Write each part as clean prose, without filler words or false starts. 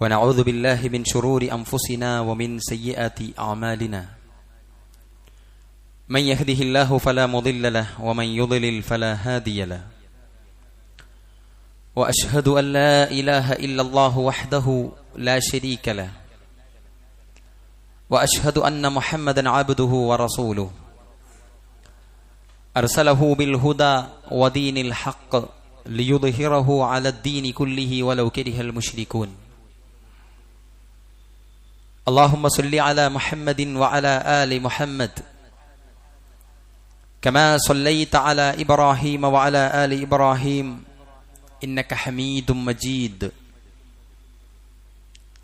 ونعوذ بالله من شرور أنفسنا ومن سيئات أعمالنا من يهده الله فلا مضل له ومن يضلل فلا هادي له وأشهد أن لا إله إلا الله وحده لا شريك له وأشهد أن محمدا عبده ورسوله أرسله بالهدى ودين الحق ليظهره على الدين كله ولو كره المشركون اللهم صل على محمد وعلى آل محمد كما صليت على إبراهيم وعلى آل إبراهيم إنك حميد مجيد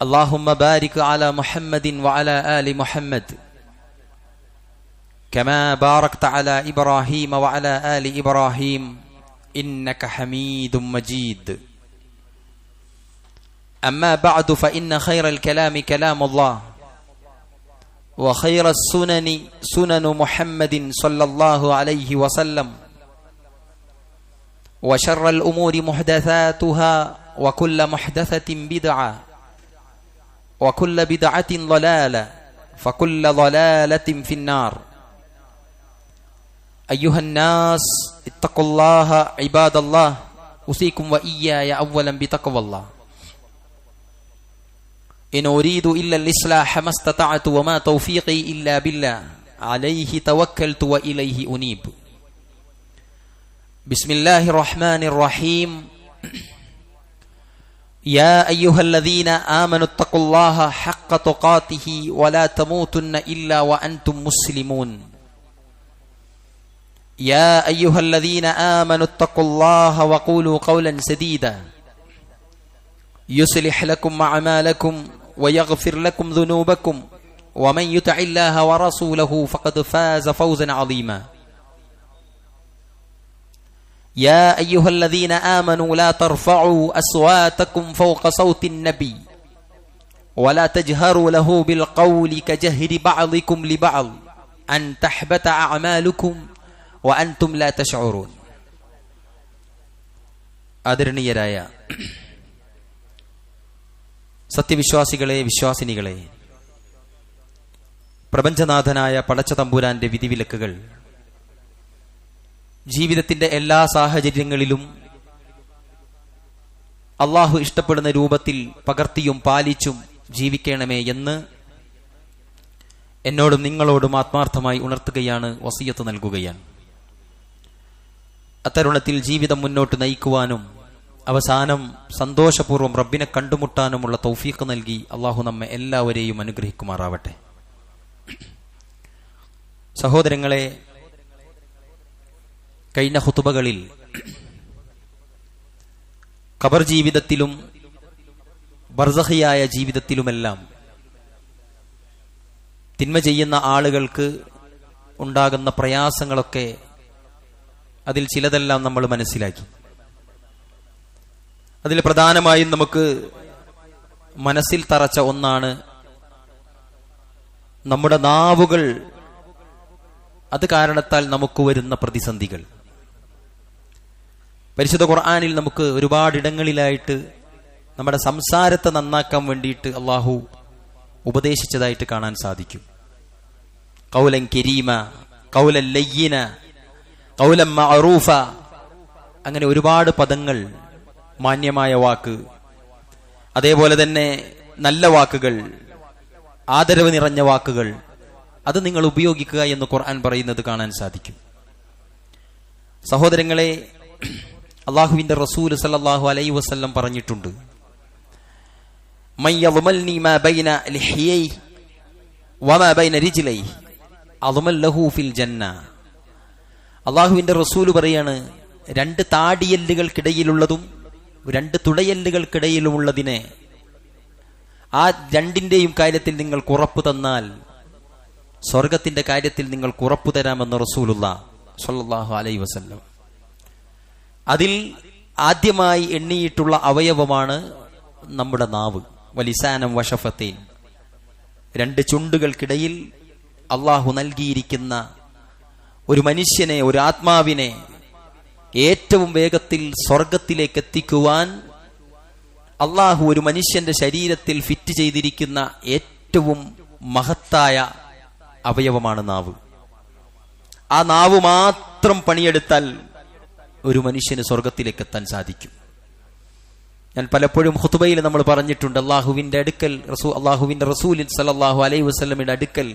اللهم بارك على محمد وعلى آل محمد كما باركت على إبراهيم وعلى آل إبراهيم إنك حميد مجيد أما بعد فإن خير الكلام كلام الله وخير السنن سنن محمد صلى الله عليه وسلم وشر الأمور محدثاتها وكل محدثة بدعة وكل بدعة ضلالة فكل ضلالة في النار أيها الناس اتقوا الله عباد الله أوصيكم وإياي أولا بتقوى الله إن أريد إلا الإصلاح ما استطعت وما توفيقي إلا بالله عليه توكلت وإليه أنيب بسم الله الرحمن الرحيم يا أيها الذين آمنوا اتقوا الله حق تقاته ولا تموتن إلا وأنتم مسلمون يا أيها الذين آمنوا اتقوا الله وقولوا قولا سديدا يصلح لكم أعمالكم ويغفر لكم ذنوبكم ومن يطع الله ورسوله فقد فاز فوزا عظيما يا أيها الذين آمنوا لا ترفعوا أصواتكم فوق صوت النبي ولا تجهروا له بالقول كجهر بعضكم لبعض أن تحبط أعمالكم وأنتم لا تشعرون ആദരണീയരായ സത്യവിശ്വാസികളെ, വിശ്വാസിനികളെ, പ്രപഞ്ചനാഥനായ പടച്ച തമ്പുരാന്റെ വിധിവിലക്കുകൾ ജീവിതത്തിന്റെ എല്ലാ സാഹചര്യങ്ങളിലും അള്ളാഹു ഇഷ്ടപ്പെടുന്ന രൂപത്തിൽ പകർത്തിയും പാലിച്ചും ജീവിക്കണമേ എന്ന് എന്നോടും നിങ്ങളോടും ആത്മാർത്ഥമായി ഉണർത്തുകയാണ്, വസിയത്ത് നൽകുകയാണ്. അത്തരുണത്തിൽ ജീവിതം മുന്നോട്ട് നയിക്കുവാനും അവസാനം സന്തോഷപൂർവ്വം റബ്ബിനെ കണ്ടുമുട്ടാനുമുള്ള തൗഫീഖ് നൽകി അള്ളാഹു നമ്മെ എല്ലാവരെയും അനുഗ്രഹിക്കുമാറാവട്ടെ. സഹോദരങ്ങളെ, കഴിഞ്ഞ ഖുതുബകളിൽ ഖബർ ജീവിതത്തിലും ബർസഖിയായ ജീവിതത്തിലുമെല്ലാം തിന്മ ചെയ്യുന്ന ആളുകൾക്ക് ഉണ്ടാകുന്ന പ്രയാസങ്ങളൊക്കെ അതിൽ ചിലതെല്ലാം നമ്മൾ മനസ്സിലാക്കി. അതിൽ പ്രധാനമായും നമുക്ക് മനസ്സിൽ തറച്ച ഒന്നാണ് നമ്മുടെ നാവുകൾ, അത് കാരണത്താൽ നമുക്ക് വരുന്ന പ്രതിസന്ധികൾ. പരിശുദ്ധ ഖുർആനിൽ നമുക്ക് ഒരുപാടിടങ്ങളിലായിട്ട് നമ്മുടെ സംസാരത്തെ നന്നാക്കാൻ വേണ്ടിയിട്ട് അള്ളാഹു ഉപദേശിച്ചതായിട്ട് കാണാൻ സാധിക്കും. ഖൗലൻ കരീമ, ഖൗലൻ ലയ്യിന, ഖൗലൻ മഅറൂഫ, അങ്ങനെ ഒരുപാട് പദങ്ങൾ, മാന്യമായ വാക്ക്, അതേപോലെ തന്നെ നല്ല വാക്കുകൾ, ആദരവ് നിറഞ്ഞ വാക്കുകൾ, അത് നിങ്ങൾ ഉപയോഗിക്കുക എന്ന് ഖുർആൻ പറയുന്നത് കാണാൻ സാധിക്കും. സഹോദരങ്ങളെ, അള്ളാഹുവിന്റെ റസൂൽ സല്ലല്ലാഹു അലൈഹി വസല്ലം പറഞ്ഞിട്ടുണ്ട്, മൻ യദ്മൽനി മാ ബൈന ലിഹ്യൈഹി വമാ ബൈന റിജ്ലൈഹി അദ്മൽ ലഹു ഫിൽ ജന്ന. അള്ളാഹുവിന്റെ റസൂൽ പറയാണ്, രണ്ട് താടിയല്ലുകൾക്കിടയിലുള്ളതും രണ്ട് തുടയല്ലുകൾക്കിടയിലുമുള്ളതിനെ, ആ രണ്ടിന്റെയും കാര്യത്തിൽ നിങ്ങൾക്ക് ഉറപ്പു തന്നാൽ സ്വർഗത്തിന്റെ കാര്യത്തിൽ നിങ്ങൾക്ക് ഉറപ്പു തരാമെന്ന് റസൂലുള്ളാഹി സ്വല്ലല്ലാഹു അലൈഹി വസല്ലം. അതിൽ ആദ്യമായി എണ്ണിയിട്ടുള്ള അവയവമാണ് നമ്മുടെ നാവ്. വലിസാനം വശഫത്തൈൻ, രണ്ട് ചുണ്ടുകൾക്കിടയിൽ അള്ളാഹു നൽകിയിരിക്കുന്ന ഒരു മനുഷ്യനെ, ഒരു ആത്മാവിനെ ഏറ്റവും വേഗത്തിൽ സ്വർഗത്തിലേക്ക് എത്തിക്കുവാൻ അള്ളാഹു ഒരു മനുഷ്യന്റെ ശരീരത്തിൽ ഫിറ്റ് ചെയ്തിരിക്കുന്ന ഏറ്റവും മഹത്തായ അവയവമാണ് നാവ്. ആ നാവ് മാത്രം പണിയെടുത്താൽ ഒരു മനുഷ്യന് സ്വർഗത്തിലേക്ക് എത്താൻ സാധിക്കും. ഞാൻ പലപ്പോഴും ഖുതുബയിൽ നമ്മൾ പറഞ്ഞിട്ടുണ്ട്, അള്ളാഹുവിന്റെ റസൂൽ സല്ലല്ലാഹു അലൈഹി വസല്ലമയുടെ അടുക്കൽ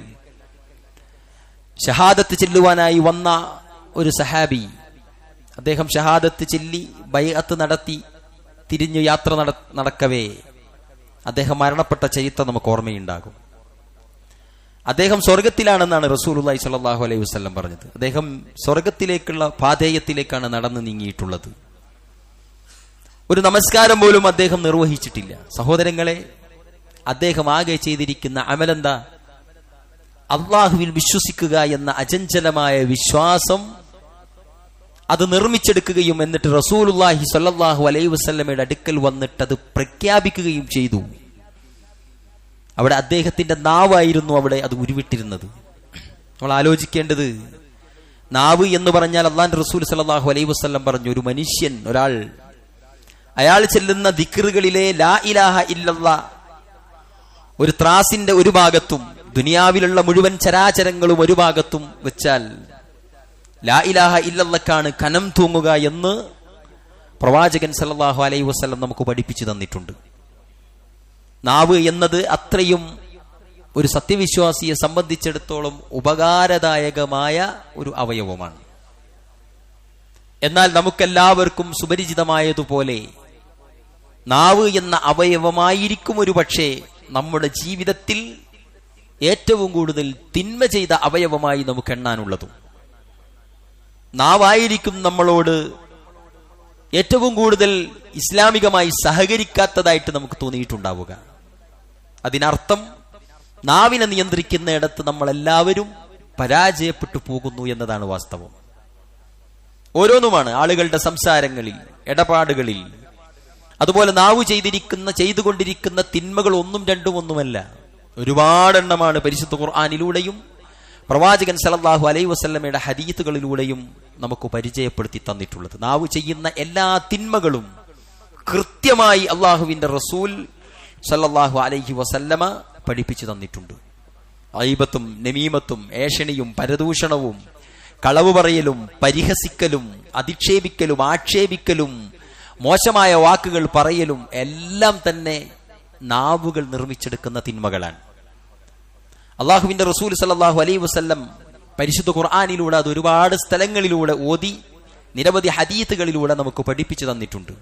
ഷഹാദത്ത് ചെല്ലുവാനായി വന്ന ഒരു സഹാബി, അദ്ദേഹം ഷഹാദത്ത് ചെല്ലി ബൈഅത്ത് നടത്തി തിരിഞ്ഞു യാത്ര നടക്കവേ അദ്ദേഹം മരണപ്പെട്ട ചരിത്രം നമുക്ക് ഓർമ്മയുണ്ടാകും. അദ്ദേഹം സ്വർഗത്തിലാണെന്നാണ് റസൂലുള്ളാഹി സ്വല്ലല്ലാഹു അലൈഹി വസല്ലം പറഞ്ഞത്. അദ്ദേഹം സ്വർഗത്തിലേക്കുള്ള പാതേയത്തിലേക്കാണ് നടന്നു നീങ്ങിയിട്ടുള്ളത്. ഒരു നമസ്കാരം പോലും അദ്ദേഹം നിർവഹിച്ചിട്ടില്ല. സഹോദരങ്ങളെ, അദ്ദേഹം ആകെ ചെയ്തിരിക്കുന്ന അമലെന്താ? അള്ളാഹുവിൽ വിശ്വസിക്കുക എന്ന അചഞ്ചലമായ വിശ്വാസം അത് നിർമ്മിച്ചെടുക്കുകയും എന്നിട്ട് റസൂലുള്ളാഹി സ്വല്ലല്ലാഹു അലൈഹി വസല്ലമയുടെ അടുക്കൽ വന്നിട്ട് അത് പ്രഖ്യാപിക്കുകയും ചെയ്തു. അവിടെ അദ്ദേഹത്തിന്റെ നാവായിരുന്നു അവിടെ അത് ഉരുവിട്ടിരുന്നത്. നമ്മൾ ആലോചിക്കേണ്ടത്, നാവ് എന്ന് പറഞ്ഞാൽ അള്ളാഹുവിന്റെ റസൂൽ സല്ലല്ലാഹു അലൈഹി വസല്ലം പറഞ്ഞു, ഒരു മനുഷ്യൻ, അയാൾ ചെല്ലുന്ന ദിക്റുകളിലെ ലാ ഇലാഹ ഇല്ലല്ലാഹ് ഒരു ത്രാസിന്റെ ഒരു ഭാഗത്തും ദുനിയാവിലുള്ള മുഴുവൻ ചരാചരങ്ങളും ഒരു ഭാഗത്തും വെച്ചാൽ ലാ ഇലാഹ ഇല്ലല്ലാഹ്ക്കാണ് കനം തൂങ്ങുക എന്ന് പ്രവാചകൻ സല്ലല്ലാഹു അലൈഹി വസല്ലം നമുക്ക് പഠിപ്പിച്ചു തന്നിട്ടുണ്ട്. നാവ് എന്നത് അത്രയും ഒരു സത്യവിശ്വാസിയെ സംബന്ധിച്ചിടത്തോളം ഉപകാരദായകമായ ഒരു അവയവമാണ്. എന്നാൽ നമുക്കെല്ലാവർക്കും സുപരിചിതമായതുപോലെ നാവ് എന്ന അവയവമായിരിക്കും ഒരു പക്ഷേ നമ്മുടെ ജീവിതത്തിൽ ഏറ്റവും കൂടുതൽ തിന്മ ചെയ്ത അവയവമായി നമുക്ക് എണ്ണാനുള്ളതും. നാവായിരിക്കും നമ്മളോട് ഏറ്റവും കൂടുതൽ ഇസ്ലാമികമായി സഹകരിക്കാത്തതായിട്ട് നമുക്ക് തോന്നിയിട്ടുണ്ടാവുക. അതിനർത്ഥം നാവിനെ നിയന്ത്രിക്കുന്നിടത്ത് നമ്മളെല്ലാവരും പരാജയപ്പെട്ടു പോകുന്നു എന്നതാണ് വാസ്തവം. ഓരോന്നുമാണ് ആളുകളുടെ സംസാരങ്ങളിൽ, ഇടപാടുകളിൽ. അതുപോലെ നാവ് ചെയ്തുകൊണ്ടിരിക്കുന്ന തിന്മകൾ ഒന്നും രണ്ടും ഒന്നുമല്ല, ഒരുപാടെണ്ണമാണ് പരിശുദ്ധ ഖുർആനിലൂടെയും പ്രവാചകൻ സല്ലല്ലാഹു അലൈഹി വസല്ലമയുടെ ഹദീസുകളിലൂടെയും നമുക്ക് പരിചയപ്പെടുത്തി തന്നിട്ടുള്ളത്. നാവ് ചെയ്യുന്ന എല്ലാ തിന്മകളും കൃത്യമായി അള്ളാഹുവിന്റെ റസൂൽ സല്ലല്ലാഹു അലൈഹി വസല്ലമ പഠിപ്പിച്ചു തന്നിട്ടുണ്ട്. ഗീബത്തും നമീമത്തും ഏഷണിയും പരദൂഷണവും കളവ് പറയലും പരിഹസിക്കലും അധിക്ഷേപിക്കലും ആക്ഷേപിക്കലും മോശമായ വാക്കുകൾ പറയലും എല്ലാം തന്നെ നാവുകൾ നിർമ്മിച്ചെടുക്കുന്ന തിന്മകളാണ്. അള്ളാഹുവിന്റെ റസൂൽ സല്ലല്ലാഹു അലൈഹി വസല്ലം പരിശുദ്ധ ഖുർആനിലൂടെ അത് ഒരുപാട് സ്ഥലങ്ങളിലൂടെ ഓതി നിരവധി ഹദീസുകളിലൂടെ നമുക്ക് പഠിപ്പിച്ചു തന്നിട്ടുണ്ട്.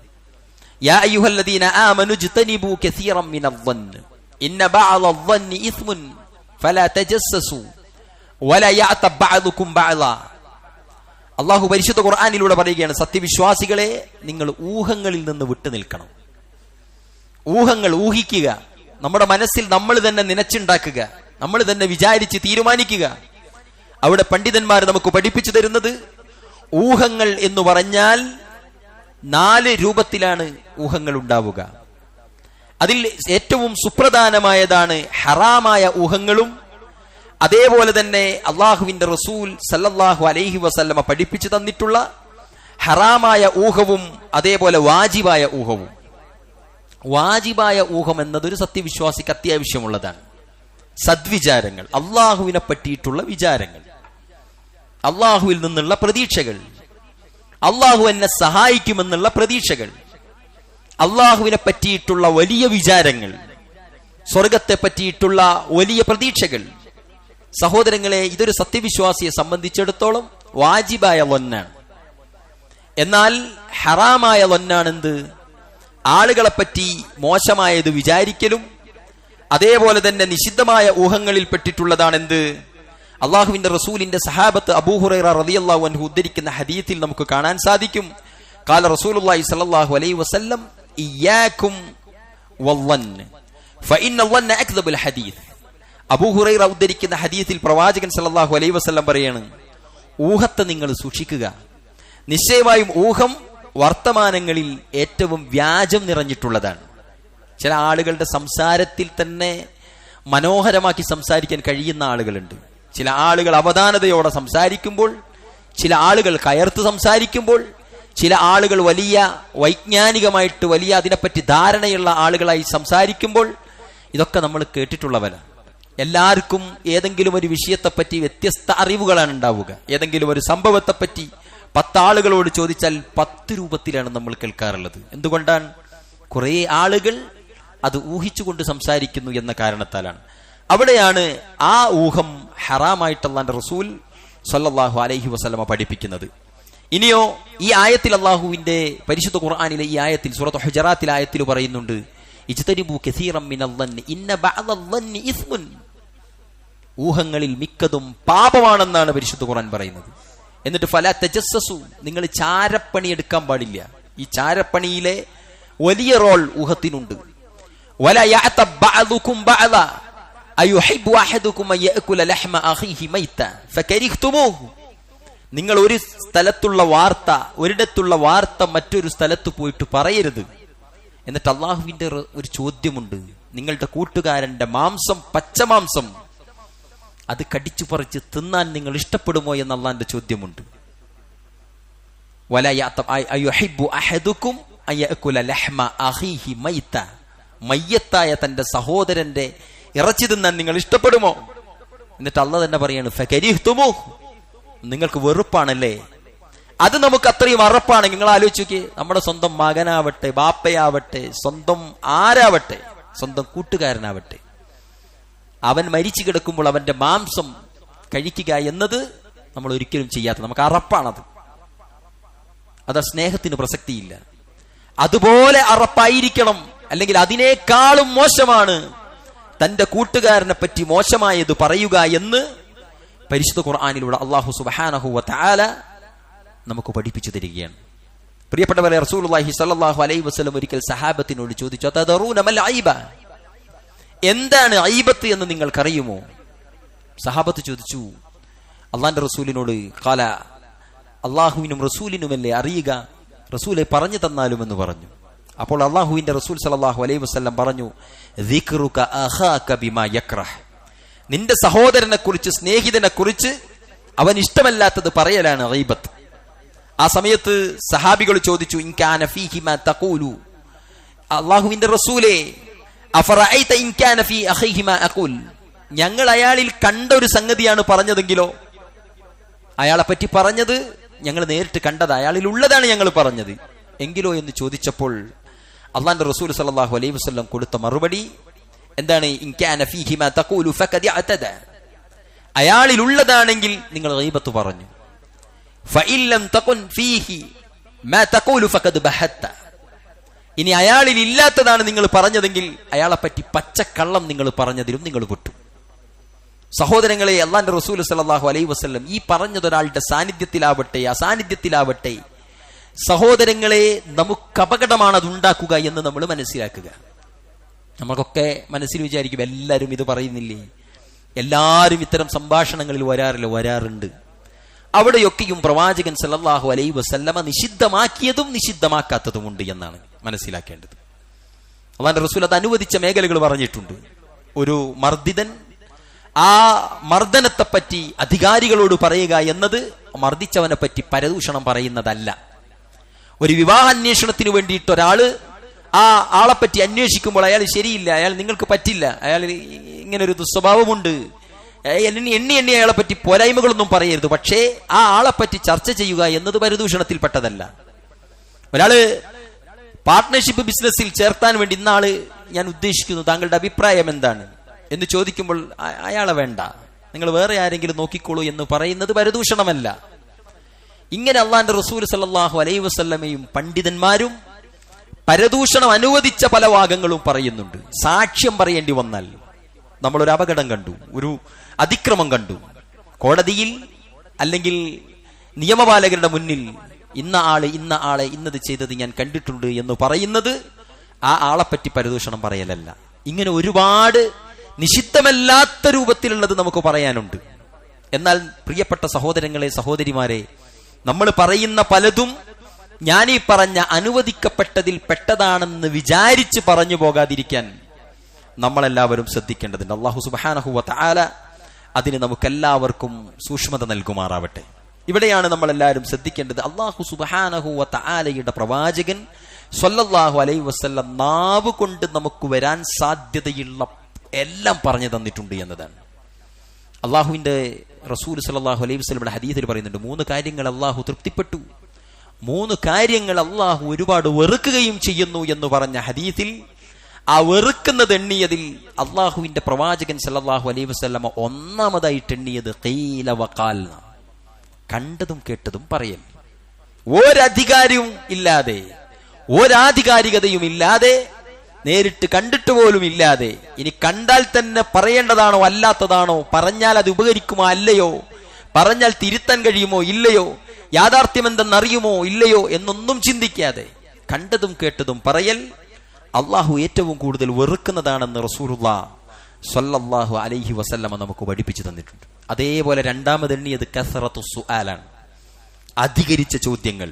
യാ അയ്യുഹല്ലദീന ആമനു ജ്തനിബു കസീറൻ മിനദ്ദന്ന് ഇന്ന ബഅദദ്ദന്നി ഇസ്മുൻ ഫലാ തജസ്സസു വലാ യഅതബ് ബഅദുകും ബഅദ. അള്ളാഹു പരിശുദ്ധ ഖുർആനിലൂടെ പറയുകയാണ്, സത്യവിശ്വാസികളെ, നിങ്ങൾ ഊഹങ്ങളിൽ നിന്ന് വിട്ടു നിൽക്കണം. ഊഹങ്ങൾ ഊഹിക്കുക, നമ്മുടെ മനസ്സിൽ നമ്മൾ തന്നെ നനച്ചുണ്ടാക്കുക, നമ്മൾ തന്നെ വിചാരിച്ച് തീരുമാനിക്കുക. അവിടെ പണ്ഡിതന്മാർ നമുക്ക് പഠിപ്പിച്ചു തരുന്നത്, ഊഹങ്ങൾ എന്ന് പറഞ്ഞാൽ 4 രൂപത്തിലാണ് ഊഹങ്ങൾ ഉണ്ടാവുക. അതിൽ ഏറ്റവും സുപ്രധാനമായതാണ് ഹറാമായ ഊഹങ്ങളും അതേപോലെ തന്നെ അള്ളാഹുവിന്റെ റസൂൽ സല്ലല്ലാഹു അലൈഹി വസല്ലമ പഠിപ്പിച്ചു തന്നിട്ടുള്ള ഹറാമായ ഊഹവും അതേപോലെ വാജിബായ ഊഹവും. വാജിബായ ഊഹം എന്നതൊരു സത്യവിശ്വാസിക്ക് അത്യാവശ്യമുള്ളതാണ്. സദ്വിചാരങ്ങൾ, അള്ളാഹുവിനെ പറ്റിയിട്ടുള്ള വിചാരങ്ങൾ, അള്ളാഹുവിൽ നിന്നുള്ള പ്രതീക്ഷകൾ, അള്ളാഹു എന്നെ സഹായിക്കുമെന്നുള്ള പ്രതീക്ഷകൾ, അള്ളാഹുവിനെ പറ്റിയിട്ടുള്ള വലിയ വിചാരങ്ങൾ, സ്വർഗത്തെ പറ്റിയിട്ടുള്ള വലിയ പ്രതീക്ഷകൾ. സഹോദരങ്ങളെ, ഇതൊരു സത്യവിശ്വാസിയെ സംബന്ധിച്ചിടത്തോളം വാജിബായ ലൊന്നാണ്. എന്നാൽ ഹറാമായ ലൊന്നാണെന്ത്? ആളുകളെപ്പറ്റി മോശമായത് വിചാരിക്കലും അതേപോലെ തന്നെ നിഷിദ്ധമായ ഊഹങ്ങളിൽ പെട്ടിട്ടുള്ളതാണെന്ത്? അള്ളാഹുവിന്റെ റസൂലിന്റെ സഹാബത്ത് അബൂ ഹുറൈറ റളിയല്ലാഹു അൻഹു ഉദ്ധരിക്കുന്ന ഹദീസിൽ നമുക്ക് കാണാൻ സാധിക്കും, ഖാല റസൂലുള്ളാഹി സ്വല്ലല്ലാഹു അലൈഹി വസല്ലം ഇയ്യാകും വല്ലന്ന ഫഇന്ന വന്ന അക്ദബുൽ ഹദീസ്. അബൂ ഹുറൈറ ഉദ്ധരിക്കുന്ന ഹദീസിൽ പ്രവാചകൻ സല്ലല്ലാഹു അലൈഹി വസല്ലം പറയാണ്, ഊഹത്തെ നിങ്ങൾ സൂക്ഷിക്കുക. നിശ്ചയമായും ഊഹം വർത്തമാനങ്ങളിൽ ഏറ്റവും വ്യാജം നിറഞ്ഞിട്ടുള്ളതാണ്. ചില ആളുകളുടെ സംസാരത്തിൽ തന്നെ മനോഹരമാക്കി സംസാരിക്കാൻ കഴിയുന്ന ആളുകളുണ്ട്. ചില ആളുകൾ അവധാനതയോടെ സംസാരിക്കുമ്പോൾ, ചില ആളുകൾ കയർത്ത് സംസാരിക്കുമ്പോൾ, ചില ആളുകൾ വലിയ വൈജ്ഞാനികമായിട്ട് വലിയ അതിനെപ്പറ്റി ധാരണയുള്ള ആളുകളായി സംസാരിക്കുമ്പോൾ ഇതൊക്കെ നമ്മൾ കേട്ടിട്ടുള്ളവരാണ്. എല്ലാവർക്കും ഏതെങ്കിലും ഒരു വിഷയത്തെപ്പറ്റി വ്യത്യസ്ത അറിവുകളാണ് ഉണ്ടാവുക. ഏതെങ്കിലും ഒരു സംഭവത്തെപ്പറ്റി 10 ആളുകളോട് ചോദിച്ചാൽ 10 രൂപത്തിലാണ് നമ്മൾ കേൾക്കാറുള്ളത്. എന്തുകൊണ്ടാണ്? കുറെ ആളുകൾ അത് ഊഹിച്ചുകൊണ്ട് സംസാരിക്കുന്നു എന്ന കാരണത്താലാണ്. അവിടെയാണ് ആ ഊഹം ഹറാമായിട്ട് അല്ലാഹുവിന്റെ റസൂൽ സ്വല്ലല്ലാഹു അലൈഹി വസല്ലമ പഠിപ്പിക്കുന്നത്. ഇനിയോ ഈ ആയത്തിൽ അല്ലാഹുവിന്റെ പരിശുദ്ധ ഖുർആനിലെ ഈ ആയത്തിൽ സൂറത്ത് ഹുജറാത്തിൽ ആയത്തിൽ പറയുന്നുണ്ട്, ഇജ്തനിബു കസീറൻ മിനൽ-ളന്നി ഇന്ന ബഅദൽ-ളന്നി ഇസ്മുൻ. ഊഹങ്ങളിൽ മിക്കതും പാപമാണെന്നാണ് പരിശുദ്ധ ഖുർആൻ പറയുന്നത്. എന്നിട്ട് ഫലാ തജസ്സസു, നിങ്ങൾ ചാരപ്പണി എടുക്കാൻ പാടില്ല. ഈ ചാരപ്പണിയിലെ വലിയ റോൾ ഊഹത്തിനുണ്ട്. വലാ യഅതബ ബഅദുകും ബഅദ അയുഹിബ്ബു അഹദുകും അയഅകുല ലഹ്മ അഖീഹി മൈത ഫകരിഹ്തുമൂഹു. നിങ്ങൾ ഒരു സ്ഥലത്തുള്ള വാർത്ത, ഒരിടത്തുള്ള വാർത്ത മറ്റൊരു സ്ഥലത്ത് പോയിട്ട് പറയരുത്. എന്നിട്ട് അള്ളാഹുവിന്റെ ഒരു ചോദ്യമുണ്ട്, നിങ്ങളുടെ കൂട്ടുകാരന്റെ മാംസം, പച്ചമാംസം അത് കടിച്ചു പറിച്ച് തിന്നാൻ നിങ്ങൾ ഇഷ്ടപ്പെടുമോ എന്ന് അള്ളാഹിന്റെ ചോദ്യമുണ്ട്. മയ്യത്തായ തന്റെ സഹോദരന്റെ ഇറച്ചി തിന്നാൻ നിങ്ങൾ ഇഷ്ടപ്പെടുമോ? എന്നിട്ട് അള്ളാഹ് തന്നെ പറയാണ്, ഫകരിഹ്തുമൂ, നിങ്ങൾക്ക് വെറുപ്പാണല്ലേ. അത് നമുക്ക് അത്രയും അറപ്പാണ്. നിങ്ങൾ ആലോചിച്ച് നോക്കിയേ, നമ്മുടെ സ്വന്തം മകനാവട്ടെ, ബാപ്പയാവട്ടെ, സ്വന്തം ആരാവട്ടെ, സ്വന്തം കൂട്ടുകാരനാവട്ടെ, അവൻ മരിച്ചു കിടക്കുമ്പോൾ അവന്റെ മാംസം കഴിക്കുക എന്നത് നമ്മൾ ഒരിക്കലും ചെയ്യാത്ത, നമുക്ക് അറപ്പാണത്. അത് സ്നേഹത്തിന് പ്രസക്തിയില്ല. അതുപോലെ അറപ്പായിരിക്കണം. അല്ലെങ്കിൽ അതിനേക്കാളും മോശമാണ് തന്റെ കൂട്ടുകാരനെ പറ്റി മോശമായത് പറയുക എന്ന് പരിശുദ്ധ ഖുർആനിലൂടെ അല്ലാഹു സുബ്ഹാനഹു വ തആല നമുക്ക് പഠിപ്പിച്ചു തരികയാണ്. പ്രിയപ്പെട്ടവരെ, റസൂലുള്ളാഹി സ്വല്ലല്ലാഹു അലൈഹി വസല്ലം ഒരിക്കൽ സഹാബത്തിനോട് ചോദിച്ചു, തദറൂന മൽ ഐബ, എന്താണ് ഐബത്ത് എന്ന് നിങ്ങൾക്കറിയുമോ? സഹാബത്ത് ചോദിച്ചു അള്ളാന്റെ റസൂലിനോട്, ഖാല, അള്ളാഹുവിനും റസൂലിനുമല്ലേ അറിയുക, റസൂലെ പറഞ്ഞു തന്നാലും എന്ന് പറഞ്ഞു. അപ്പോൾ അള്ളാഹുവിന്റെ റസൂൽ സല്ലല്ലാഹു അലൈഹി വസല്ലം പറഞ്ഞു, ദിക്റുക അഖാക ബിമാ യക്റഹ്, നിന്റെ സഹോദരനെ കുറിച്ച്, സ്നേഹിതനെ കുറിച്ച് അവൻ ഇഷ്ടമല്ലാത്തത് പറയലാണ് ഗീബത്ത്. ആ സമയത്ത് സഹാബികൾ ചോദിച്ചു, ഇൻ കാന ഫീഹി മാ തഖൂലു, അല്ലാഹുവിന്റെ റസൂലേ, അഫറഅയ്ത ഇൻ കാന ഫീ അഖീഹി മാ അഖൂൽ, ഞങ്ങൾ അയാളിൽ കണ്ട ഒരു സംഗതിയാണ് പറഞ്ഞതെങ്കിലോ? അയാളെ പറ്റി പറഞ്ഞത് ഞങ്ങൾ നേരിട്ട് കണ്ടത്, അയാളിൽ ഉള്ളതാണ് ഞങ്ങൾ പറഞ്ഞത് എങ്കിലോ എന്ന് ചോദിച്ചപ്പോൾ അല്ലാഹുവിന്റെ റസൂൽ സല്ലല്ലാഹു അലൈഹി വസല്ലം കൊടുത്ത മറുപടി എന്താണ്? ഇൻ കാന ഫീഹി മാ തഖൂലു ഫഖദ് അഅതദ, അയാളിൽ ഉള്ളതാണെങ്കിൽ നിങ്ങൾ ഗീബത്ത് പറഞ്ഞു. ഫഇൻ ലം തകുൻ ഫീഹി മാ തഖൂലു ഫഖദ് ബഹത്ത, ഇനി അയാളിൽ ഇല്ലാത്തതാണ് നിങ്ങൾ പറഞ്ഞതെങ്കിൽ അയാളെ പറ്റി പച്ചക്കള്ളം നിങ്ങൾ പറഞ്ഞതിലും നിങ്ങൾ പെട്ടു. സഹോദരങ്ങളെ, അല്ലാഹുവിന്റെ റസൂൽ സല്ലല്ലാഹു അലൈഹി വസല്ലം ഈ പറഞ്ഞതൊരാളുടെ സാന്നിധ്യത്തിലാവട്ടെ അസാന്നിധ്യത്തിലാവട്ടെ, സഹോദരങ്ങളെ, നമുക്ക് അപകടമാണ് അത് ഉണ്ടാക്കുക എന്ന് നമ്മൾ മനസ്സിലാക്കുക. നമുക്കൊക്കെ മനസ്സിൽ വിചാരിക്കും, എല്ലാവരും ഇത് പറയുന്നില്ലേ, എല്ലാവരും ഇത്തരം സംഭാഷണങ്ങളിൽ വരാറുണ്ട്. അവിടെയൊക്കെയും പ്രവാചകൻ സല്ലല്ലാഹു അലൈഹി വസല്ലമ നിഷിദ്ധമാക്കിയതും നിഷിദ്ധമാക്കാത്തതുമുണ്ട് എന്നാണ് മനസ്സിലാക്കേണ്ടത്. അല്ലാഹുവിന്റെ റസൂൽ അത് അനുവദിച്ച മേഖലകൾ പറഞ്ഞിട്ടുണ്ട്. ഒരു മർദ്ദിതൻ ആ മർദ്ദനത്തെപ്പറ്റി അധികാരികളോട് പറയുക എന്നത് മർദ്ദിച്ചവനെ പറ്റി പരദൂഷണം പറയുന്നതല്ല. ഒരു വിവാഹ അന്വേഷണത്തിന് വേണ്ടിയിട്ട് ഒരാള് ആ ആളെപ്പറ്റി അന്വേഷിക്കുമ്പോൾ അയാൾ ശരിയില്ല, അയാൾ നിങ്ങൾക്ക് പറ്റില്ല, അയാൾ ഇങ്ങനെ ഒരു ദുസ്വഭാവമുണ്ട്, എണ്ണി അയാളെ പറ്റി പോരായ്മകളൊന്നും പറയരുത്. പക്ഷേ ആ ആളെപ്പറ്റി ചർച്ച ചെയ്യുക എന്നത് പരദൂഷണത്തിൽപ്പെട്ടതല്ല. ഒരാള് പാർട്ട്ണർഷിപ്പ് ബിസിനസ്സിൽ ചേർത്താൻ വേണ്ടി, ഇന്നാള് ഞാൻ ഉദ്ദേശിക്കുന്നു, താങ്കളുടെ അഭിപ്രായം എന്താണ് എന്ന് ചോദിക്കുമ്പോൾ അയാളെ വേണ്ട, നിങ്ങൾ വേറെ ആരെങ്കിലും നോക്കിക്കോളൂ എന്ന് പറയുന്നത് പരദൂഷണമല്ല. ഇങ്ങനെ അല്ലാഹുവിന്റെ റസൂൽ സല്ലല്ലാഹു അലൈഹി വസല്ലമയും പണ്ഡിതന്മാരും പരദൂഷണം അനുവദിച്ച പല ഭാഗങ്ങളും പറയുന്നുണ്ട്. സാക്ഷ്യം പറയേണ്ടി വന്നാൽ നമ്മളൊരു അപകടം കണ്ടു, ഒരു അതിക്രമം കണ്ടു, കോടതിയിൽ അല്ലെങ്കിൽ നിയമപാലകരുടെ മുന്നിൽ ഇന്ന ആളെ ഇന്നത് ചെയ്തത് ഞാൻ കണ്ടിട്ടുണ്ട് എന്ന് പറയുന്നത് ആ ആളെപ്പറ്റി പരദൂഷണം പറയലല്ല. ഇങ്ങനെ ഒരുപാട് നിഷിദ്ധമല്ലാത്ത രൂപത്തിലുള്ളത് നമുക്ക് പറയാനുണ്ട്. എന്നാൽ പ്രിയപ്പെട്ട സഹോദരങ്ങളെ, സഹോദരിമാരെ, നമ്മൾ പറയുന്ന പലതും ഞാനീ പറഞ്ഞ അനുവദിക്കപ്പെട്ടതിൽ പെട്ടതാണെന്ന് വിചാരിച്ച് പറഞ്ഞു പോകാതിരിക്കാൻ നമ്മളെല്ലാവരും ശ്രദ്ധിക്കേണ്ടതുണ്ട്. അല്ലാഹു സുബ്ഹാനഹു വ തആല അതിന് നമുക്കെല്ലാവർക്കും സൂക്ഷ്മത നൽകുമാറാവട്ടെ. ഇവിടെയാണ് നമ്മൾ എല്ലാവരും ശ്രദ്ധിക്കേണ്ടത്. അല്ലാഹു സുബ്ഹാനഹു വ തആലയുടെ പ്രവാചകൻ സ്വല്ലല്ലാഹു അലൈഹി വസല്ലം നാവ് കൊണ്ട് നമുക്ക് വരാൻ സാധ്യതയുള്ള എല്ലാം പറഞ്ഞു തന്നിട്ടുണ്ട് എന്നതാണ്. അള്ളാഹുവിന്റെ റസൂൽ സല്ലല്ലാഹു അലൈഹി വസല്ലമയുടെ ഹദീസിൽ പറയുന്നുണ്ട്, 3 കാര്യങ്ങൾ അള്ളാഹു തൃപ്തിപ്പെട്ടു, 3 കാര്യങ്ങൾ അള്ളാഹു ഒരുപാട് വെറുക്കുകയും ചെയ്യുന്നു എന്ന് പറഞ്ഞ ഹദീസിൽ ആ വെറുക്കുന്നത് എണ്ണിയതിൽ അള്ളാഹുവിന്റെ പ്രവാചകൻ സല്ലല്ലാഹു അലൈഹി വസല്ലമ ഒന്നാമതായിട്ട് എണ്ണിയത് ഖീല വഖാൽ, കണ്ടതും കേട്ടതും പറയൽ. ഒരധികാരവും ഇല്ലാതെ, ഒരാധികാരികതയും ഇല്ലാതെ, നേരിട്ട് കണ്ടിട്ട് പോലും ഇല്ലാതെ, ഇനി കണ്ടാൽ തന്നെ പറയേണ്ടതാണോ അല്ലാത്തതാണോ, പറഞ്ഞാൽ അത് ഉപകരിക്കുമോ അല്ലയോ, പറഞ്ഞാൽ തിരുത്താൻ കഴിയുമോ ഇല്ലയോ, യാഥാർത്ഥ്യം എന്തെന്നറിയുമോ ഇല്ലയോ എന്നൊന്നും ചിന്തിക്കാതെ കണ്ടതും കേട്ടതും പറയൽ അള്ളാഹു ഏറ്റവും കൂടുതൽ വെറുക്കുന്നതാണെന്ന് റസൂലുള്ളാഹി സ്വല്ലല്ലാഹു അലൈഹി വസല്ലമ നമുക്ക് പഠിപ്പിച്ചു തന്നിട്ടുണ്ട്. അതേപോലെ രണ്ടാമത് എണ്ണിയത് കസറത്തു സുആലാണ്, അധികരിച്ച ചോദ്യങ്ങൾ.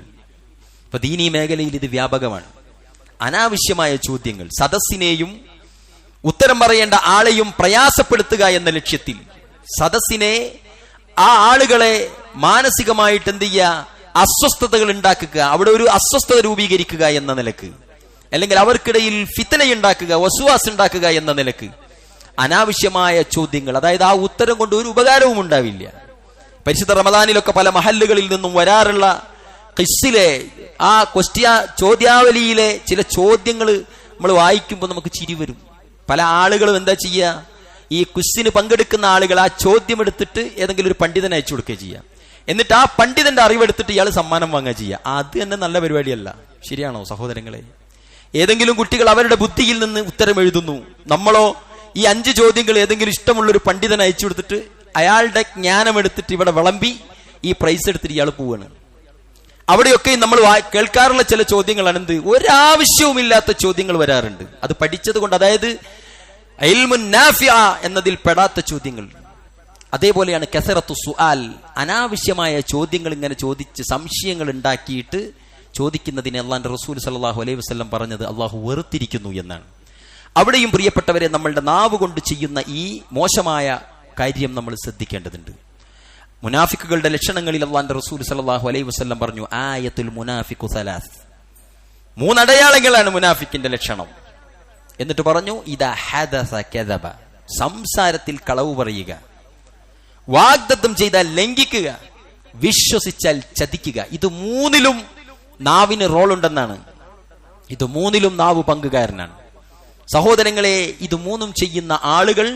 ഇപ്പൊ ദീനീ മേഖലയിൽ ഇത് വ്യാപകമാണ്. അനാവശ്യമായ ചോദ്യങ്ങൾ, സദസ്സിനെയും ഉത്തരം പറയേണ്ട ആളെയും പ്രയാസപ്പെടുത്തുക എന്ന ലക്ഷ്യത്തിൽ സദസ്സിനെ, ആ ആളുകളെ മാനസികമായിട്ട് എന്ത് ചെയ്യുക, അസ്വസ്ഥതകൾ ഉണ്ടാക്കുക, അവിടെ ഒരു അസ്വസ്ഥത രൂപീകരിക്കുക എന്ന നിലക്ക്, അല്ലെങ്കിൽ അവർക്കിടയിൽ ഫിത്നയുണ്ടാക്കുക, വസ്വാസ് ഉണ്ടാക്കുക എന്ന നിലക്ക് അനാവശ്യമായ ചോദ്യങ്ങൾ, അതായത് ആ ഉത്തരം കൊണ്ട് ഒരു ഉപകാരവും ഉണ്ടാവില്ല. പരിശുദ്ധ റമദാനിലൊക്കെ പല മഹല്ലുകളിൽ നിന്നും വരാറുള്ള ഖിസ്സിലെ ആ ചോദ്യാവലിയിലെ ചില ചോദ്യങ്ങൾ നമ്മൾ വായിക്കുമ്പോൾ നമുക്ക് ചിരി വരും. പല ആളുകളും എന്താ ചെയ്യുക, ഈ ക്വിസിന് പങ്കെടുക്കുന്ന ആളുകൾ ആ ചോദ്യം എടുത്തിട്ട് ഏതെങ്കിലും ഒരു പണ്ഡിതനെ അയച്ചു കൊടുക്കുക ചെയ്യുക, എന്നിട്ട് ആ പണ്ഡിതന്റെ അറിവെടുത്തിട്ട് ഇയാൾ സമ്മാനം വാങ്ങുക ചെയ്യുക. അത് തന്നെ നല്ല പരിപാടിയല്ല. ശരിയാണോ സഹോദരങ്ങളെ? ഏതെങ്കിലും കുട്ടികൾ അവരുടെ ബുദ്ധിയിൽ നിന്ന് ഉത്തരം എഴുതുന്നു, നമ്മളോ ഈ 5 ചോദ്യങ്ങൾ ഏതെങ്കിലും ഇഷ്ടമുള്ള ഒരു പണ്ഡിതനെ അയച്ചു കൊടുത്തിട്ട് അയാളുടെ ജ്ഞാനം എടുത്തിട്ട് ഇവിടെ വിളമ്പി ഈ പ്രൈസ് എടുത്തിട്ട് ഇയാൾ പോവാണ്. അവിടെയൊക്കെ നമ്മൾ കേൾക്കാറുള്ള ചില ചോദ്യങ്ങളാണ് എന്ത്, ഒരാവശ്യവുമില്ലാത്ത ചോദ്യങ്ങൾ വരാറുണ്ട്. അത് പഠിച്ചത് കൊണ്ട്, അതായത് ഇൽമുൻ നാഫിഅ എന്നതിൽ പെടാത്ത ചോദ്യങ്ങൾ. അതേപോലെയാണ് കസറത്തു സുആൽ, അനാവശ്യമായ ചോദ്യങ്ങൾ ഇങ്ങനെ ചോദിച്ച് സംശയങ്ങൾ ഉണ്ടാക്കിയിട്ട് ചോദിക്കുന്നതിനെ അള്ളാന്റെ റസൂൽ സല്ലല്ലാഹു അലൈഹി വസല്ലം പറഞ്ഞത് അള്ളാഹു വെറുത്തിരിക്കുന്നു എന്നാണ്. അവിടെയും പ്രിയപ്പെട്ടവരെ, നമ്മളുടെ നാവ് കൊണ്ട് ചെയ്യുന്ന ഈ മോശമായ കാര്യം നമ്മൾ ശ്രദ്ധിക്കേണ്ടതുണ്ട്. മുനാഫിക്കുകളുടെ ലക്ഷണങ്ങളിൽ അള്ളാന്റെ റസൂൽ സല്ലല്ലാഹു അലൈഹി വസല്ലം പറഞ്ഞു, ആയത്തുൽ മുനാഫിഖു സലാസ്, 3 അടയാളങ്ങളാണ് മുനാഫിക്കിന്റെ ലക്ഷണം. എന്നിട്ട് പറഞ്ഞു, ഇദാ ഹദസ കദബ, സംസാരത്തിൽ കളവ് പറയുക, വാഗ്ദത്തം ചെയ്താൽ ലംഘിക്കുക, വിശ്വസിച്ചാൽ ചതിക്കുക. ഇത് 3ലും നാവിന് റോളുണ്ടെന്നാണ്. ഇത് 3ലും നാവ് പങ്കുകാരനാണ്. സഹോദരങ്ങളെ, ഇത് 3ഉം ചെയ്യുന്ന ആളുകൾ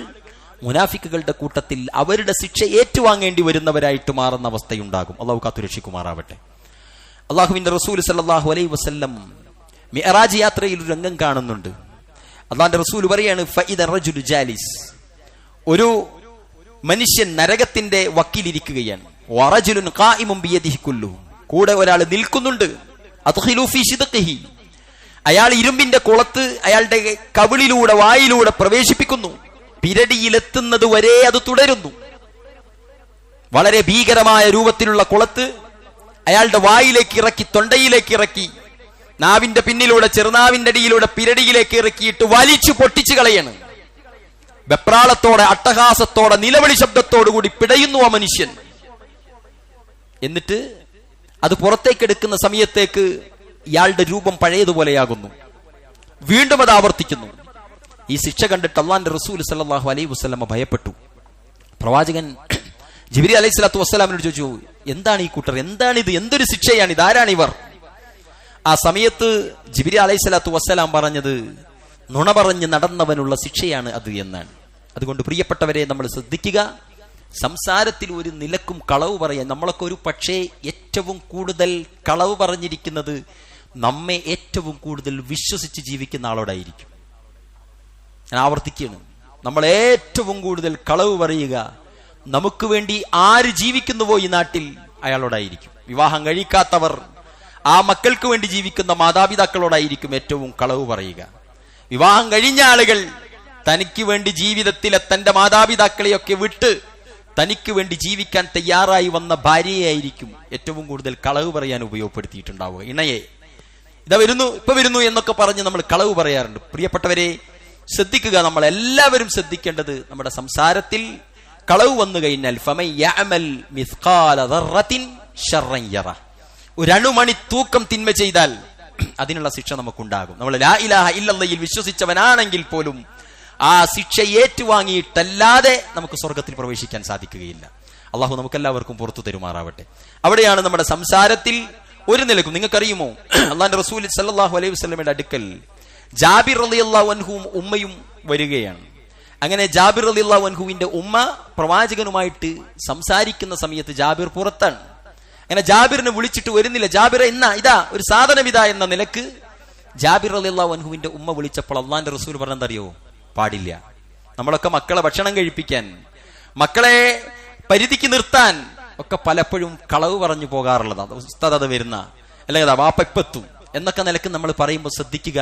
മുനാഫിക്കുകളുടെ കൂട്ടത്തിൽ അവരുടെ ശിക്ഷ ഏറ്റുവാങ്ങേണ്ടി വരുന്നവരായിട്ട് മാറുന്ന അവസ്ഥയുണ്ടാകും. അള്ളാഹു കാത്തുരക്ഷിക്കുമാറാവട്ടെ. അള്ളാഹുവിന്റെ റസൂൽ സല്ലല്ലാഹു അലൈഹി വസല്ലം മിഅ്റാജ് യാത്രയിൽ ഒരു രംഗം കാണുന്നുണ്ട്. അള്ളാഹുവിന്റെ റസൂൽ പറയാണ്, ഫഇദ റജുലു ജാലിസ്, ഒരു മനുഷ്യൻ നരകത്തിന്റെ വക്കിലിരിക്കുകയാണ്. വറജുലുൻ ഖായിമുൻ ബിയദിഹി കുല്ലു, കൂടെ ഒരാൾ നിൽക്കുന്നുണ്ട്. അദ്ഖിലു ഫീ ശിദ്ഖിഹി, അയാൾ ഇരുമ്പിന്റെ കുളത്ത് അയാളുടെ കവിളിലൂടെ വായിലൂടെ പ്രവേശിപ്പിക്കുന്നു. പിരടിയിലെത്തുന്നത് വരെ അത് തുടരുന്നു. വളരെ ഭീകരമായ രൂപത്തിലുള്ള കുളത്ത് അയാളുടെ വായിലേക്ക് ഇറക്കി, തൊണ്ടയിലേക്ക് ഇറക്കി, നാവിന്റെ പിന്നിലൂടെ, ചെറുനാവിന്റെ അടിയിലൂടെ പിരടിയിലേക്ക് ഇറക്കിയിട്ട് വലിച്ചു പൊട്ടിച്ചു കളയാണ്. വെപ്രാളത്തോടെ, അട്ടഹാസത്തോടെ, നിലവിളി ശബ്ദത്തോടുകൂടി പിടയുന്നു ആ മനുഷ്യൻ. എന്നിട്ട് അത് പുറത്തേക്കെടുക്കുന്ന സമയത്തേക്ക് ഇയാളുടെ രൂപം പഴയതുപോലെയാകുന്നു. വീണ്ടും അത് ആവർത്തിക്കുന്നു. ഈ ശിക്ഷ കണ്ടിട്ട് അള്ളാന്റെ റസൂൽ സല്ലല്ലാഹു അലൈഹി വസല്ലമ ഭയപ്പെട്ടു. പ്രവാചകൻ ജിബ്രീൽ അലൈഹി സ്വലാത്തു വസ്സലാമിനോട് ചോദിച്ചു, എന്താണ് ഈ കൂട്ടർ, എന്താണിത്, എന്തൊരു ശിക്ഷയാണ് ഇത്, ആരാണിവർ? ആ സമയത്ത് ജിബ്രീൽ അലൈഹി സ്വലാത്തു വസ്സലാം പറഞ്ഞത്, നുണ പറഞ്ഞ് നടന്നവനുള്ള ശിക്ഷയാണ് അത് എന്നാണ്. അതുകൊണ്ട് പ്രിയപ്പെട്ടവരെ, നമ്മൾ ശ്രദ്ധിക്കുക, സംസാരത്തിൽ ഒരു നിലക്കും കളവ് പറയാൻ. നമ്മളൊക്കെ ഒരു പക്ഷേ ഏറ്റവും കൂടുതൽ കളവ് പറഞ്ഞിരിക്കുന്നത് നമ്മെ ഏറ്റവും കൂടുതൽ വിശ്വസിച്ച് ജീവിക്കുന്ന ആളോടായിരിക്കും. ഞാൻ ആവർത്തിക്കുകയാണ്, നമ്മൾ ഏറ്റവും കൂടുതൽ കളവ് പറയുക നമുക്ക് വേണ്ടി ആര് ജീവിക്കുന്നുവോ ഈ നാട്ടിൽ അയാളോടായിരിക്കും. വിവാഹം കഴിക്കാത്തവർ, ആ മക്കൾക്ക് വേണ്ടി ജീവിക്കുന്ന മാതാപിതാക്കളോടായിരിക്കും ഏറ്റവും കളവ് പറയുക. വിവാഹം കഴിഞ്ഞ ആളുകൾ തനിക്ക് വേണ്ടി ജീവിതത്തിലെ തന്റെ മാതാപിതാക്കളെയൊക്കെ വിട്ട് തനിക്ക് വേണ്ടി ജീവിക്കാൻ തയ്യാറായി വന്ന ഭാര്യയായിരിക്കും ഏറ്റവും കൂടുതൽ കളവ് പറയാൻ ഉപയോഗപ്പെടുത്തിയിട്ടുണ്ടാവുക. ഇണയെ ഇതാ വരുന്നു, ഇപ്പൊ വരുന്നു എന്നൊക്കെ പറഞ്ഞ് നമ്മൾ കളവ് പറയാറുണ്ട്. പ്രിയപ്പെട്ടവരെ, ശ്രദ്ധിക്കുക, നമ്മൾ എല്ലാവരും ശ്രദ്ധിക്കേണ്ടത്, നമ്മുടെ സംസാരത്തിൽ കളവ് വന്നു കഴിഞ്ഞാൽ ഫമൻ യഅമൽ മിസ്ഖാല ദർറത്തിൻ ശർറൻ യറ. ഒരു അണുമണി തൂക്കം തിന്മ ചെയ്താൽ അതിനുള്ള ശിക്ഷ നമുക്കുണ്ടാകും. നമ്മൾ ലാ ഇലാഹ ഇല്ലല്ലാഹയിൽ വിശ്വസിച്ചവനാണെങ്കിൽ പോലും ആ ശിക്ഷ ഏറ്റുവാങ്ങിയിട്ടല്ലാതെ നമുക്ക് സ്വർഗത്തിൽ പ്രവേശിക്കാൻ സാധിക്കുകയില്ല. അള്ളാഹു നമുക്കെല്ലാവർക്കും പുറത്തു തരുമാറാവട്ടെ. അവിടെയാണ് നമ്മുടെ സംസാരത്തിൽ ഒരു നിലക്കും. നിങ്ങൾക്കറിയുമോ, അള്ളാഹുവിന്റെ റസൂൽ സല്ലല്ലാഹു അലൈഹി വസല്ലമയുടെ അടുക്കൽ ജാബിർ റളിയല്ലാഹു അൻഹുവും ഉമ്മയും വരികയാണ്. അങ്ങനെ ജാബിർ റളിയല്ലാഹു അൻഹുവിന്റെ ഉമ്മ പ്രവാചകനുമായിട്ട് സംസാരിക്കുന്ന സമയത്ത് ജാബിർ പുറത്താണ്. അങ്ങനെ ജാബിറിനെ വിളിച്ചിട്ട് വരുന്നില്ല. ജാബിറെ ഇതാ ഒരു സാധനം ഇതാ എന്ന നിലക്ക് ജാബിർ റളിയല്ലാഹു അൻഹുവിന്റെ ഉമ്മ വിളിച്ചപ്പോൾ അള്ളാഹുവിന്റെ റസൂൽ പറഞ്ഞെന്തറിയോ? പാടില്ല. നമ്മളൊക്കെ മക്കളെ ഭക്ഷണം കഴിപ്പിക്കാൻ, മക്കളെ പരിധിക്ക് നിർത്താൻ ഒക്കെ പലപ്പോഴും കളവ് പറഞ്ഞു പോകാറുള്ളതാണ്. ഉസ്താദ് അത് വരുന്ന, അല്ലെങ്കിൽ അതാ വാപ്പത്തും എന്നൊക്കെ നിലക്ക് നമ്മൾ പറയുമ്പോൾ ശ്രദ്ധിക്കുക.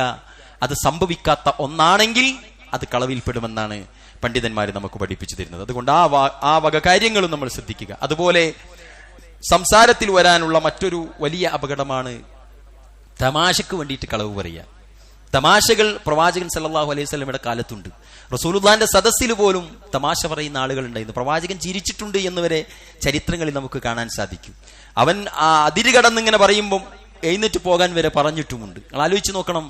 അത് സംഭവിക്കാത്ത ഒന്നാണെങ്കിൽ അത് കളവിൽപ്പെടുമെന്നാണ് പണ്ഡിതന്മാർ നമുക്ക് പഠിപ്പിച്ചു തരുന്നത്. അതുകൊണ്ട് ആ വക കാര്യങ്ങളും നമ്മൾ ശ്രദ്ധിക്കുക. അതുപോലെ സംസാരത്തിൽ വരാനുള്ള മറ്റൊരു വലിയ അപകടമാണ് തമാശക്ക് വേണ്ടിയിട്ട് കളവ് പറയുക. തമാശകൾ പ്രവാചകൻ സല്ലല്ലാഹു അലൈഹി വസല്ലമയുടെ കാലത്തുണ്ട്. റസൂലുള്ളാഹിന്റെ സദസ്സിൽ പോലും തമാശ പറയുന്ന ആളുകൾ ഉണ്ടായിരുന്നു. പ്രവാചകൻ ചിരിച്ചിട്ടുണ്ട് എന്നുവരെ ചരിത്രങ്ങളിൽ നമുക്ക് കാണാൻ സാധിക്കും. അവൻ ആ അതിര് കടന്നിങ്ങനെ പറയുമ്പം എഴുന്നേറ്റ് പോകാൻ വരെ പറഞ്ഞിട്ടുമുണ്ട്. നിങ്ങൾ ആലോചിച്ച് നോക്കണം,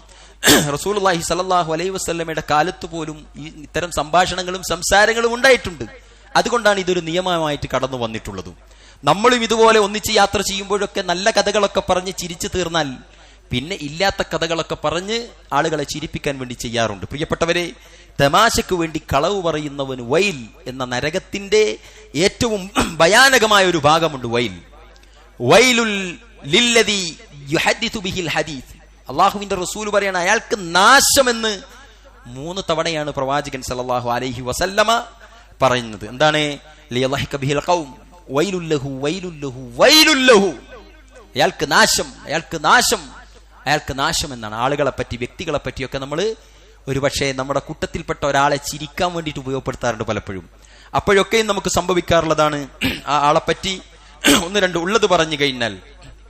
റസൂലുള്ളാഹി സല്ലല്ലാഹു അലൈഹി വസല്ലമയുടെ കാലത്ത് പോലും ഇത്തരം സംഭാഷണങ്ങളും സംസാരങ്ങളും ഉണ്ടായിട്ടുണ്ട്. അതുകൊണ്ടാണ് ഇതൊരു നിയമമായിട്ട് കടന്നു വന്നിട്ടുള്ളതും. നമ്മളും ഇതുപോലെ ഒന്നിച്ച് യാത്ര ചെയ്യുമ്പോഴൊക്കെ നല്ല കഥകളൊക്കെ പറഞ്ഞ് ചിരിച്ചു തീർന്നാൽ പിന്നെ ഇല്ലാത്ത കഥകളൊക്കെ പറഞ്ഞ് ആളുകളെ ചിരിപ്പിക്കാൻ വേണ്ടി ചെയ്യാറുണ്ട്. പ്രിയപ്പെട്ടവരെ, തമാശക്ക് വേണ്ടി കളവ് പറയുന്നവന് വൈൽ എന്ന നരകത്തിന്റെ ഏറ്റവും ഭയാനകമായ ഒരു ഭാഗമുണ്ട്. വൈലുൽ ലില്ലദി യുഹദ്ദിഥു ബിഹിൽ ഹദീസ്. അല്ലാഹുവിന്റെ റസൂൽ പറയാണ്, അയാൾക്ക് നാശമെന്ന് 3 തവണയാണ് പ്രവാചകൻ സല്ലല്ലാഹു അലൈഹി വസല്ലമ പറയുന്നത്. എന്താണ്? ലിയളഹിക ബിഹിൽ ഖൗം വൈലുല്ലഹു വൈലുല്ലഹു വൈലുല്ലഹു. അയാൾക്ക് നാശം, അയാൾക്ക് നാശം, അയാൾക്ക് നാശം എന്നാണ്. ആളുകളെ പറ്റി, വ്യക്തികളെ പറ്റിയൊക്കെ നമ്മൾ ഒരു പക്ഷേ നമ്മുടെ കൂട്ടത്തിൽപ്പെട്ട ഒരാളെ ചിരിക്കാൻ വേണ്ടിയിട്ട് ഉപയോഗപ്പെടുത്താറുണ്ട് പലപ്പോഴും. അപ്പോഴൊക്കെയും നമുക്ക് സംഭവിക്കാറുള്ളതാണ് ആ ആളെപ്പറ്റി 1-2 ഉള്ളത് പറഞ്ഞു കഴിഞ്ഞാൽ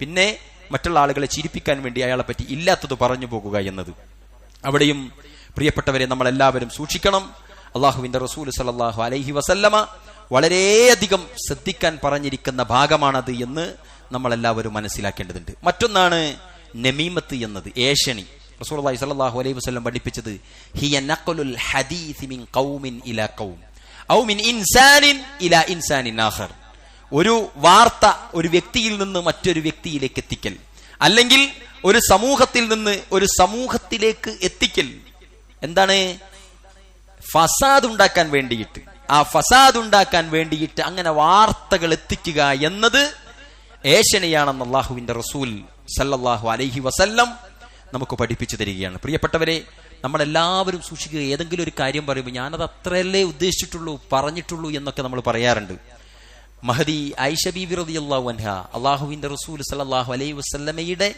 പിന്നെ മറ്റുള്ള ആളുകളെ ചിരിപ്പിക്കാൻ വേണ്ടി അയാളെ പറ്റി ഇല്ലാത്തത് പറഞ്ഞു പോകുക എന്നത്. അവിടെയും പ്രിയപ്പെട്ടവരെ, നമ്മളെല്ലാവരും സൂക്ഷിക്കണം. അള്ളാഹുവിന്റെ റസൂൽ സല്ലല്ലാഹു അലൈഹി വസല്ലമ വളരെയധികം ശ്രദ്ധിക്കാൻ പറഞ്ഞിരിക്കുന്ന ഭാഗമാണത് എന്ന് നമ്മളെല്ലാവരും മനസ്സിലാക്കേണ്ടതുണ്ട്. മറ്റൊന്നാണ് നമീമത്ത് എന്നത്, ഏഷണി. റസൂലുള്ളാഹി സ്വല്ലല്ലാഹു അലൈഹി വസല്ലം പഠിപ്പിച്ചത് ഹിയ നഖ്ലുൽ ഹദീസ് മിൻ ഖൗമിൻ ഇലാ ഖൗം ഔ മിൻ ഇൻസാനിൻ ഇലാ ഇൻസാനിൻ ആഖർ. ഒരു വാർത്ത ഒരു വ്യക്തിയിൽ നിന്ന് മറ്റൊരു വ്യക്തിയിലേക്ക് എത്തിക്കൽ, അല്ലെങ്കിൽ ഒരു സമൂഹത്തിൽ നിന്ന് ഒരു സമൂഹത്തിലേക്ക് എത്തിക്കൽ. എന്താണ്? ഫസാദ് ഉണ്ടാക്കാൻ വേണ്ടിയിട്ട്, ആ ഫസാദ് ഉണ്ടാക്കാൻ വേണ്ടിയിട്ട് അങ്ങനെ വാർത്തകൾ എത്തിക്കുക എന്നത് ഏഷണിയാണെന്ന് അല്ലാഹുവിന്റെ റസൂൽ സല്ലല്ലാഹു അലൈഹി വസല്ലം നമുക്ക് പഠിപ്പിച്ചു തരികയാണ്. പ്രിയപ്പെട്ടവരെ, നമ്മളെല്ലാവരും സൂക്ഷിക്കുക. ഏതെങ്കിലും ഒരു കാര്യം പറയുമ്പോൾ ഞാനത് അത്രയല്ലേ ഉദ്ദേശിച്ചിട്ടുള്ളൂ, പറഞ്ഞിട്ടുള്ളൂ എന്നൊക്കെ നമ്മൾ പറയാറുണ്ട്. മഹദി ആയിഷ ബീബി റളിയല്ലാഹു അൻഹ അല്ലാഹുവിന്റെ റസൂൽ സല്ലല്ലാഹു അലൈഹി വസല്ലമയുടെ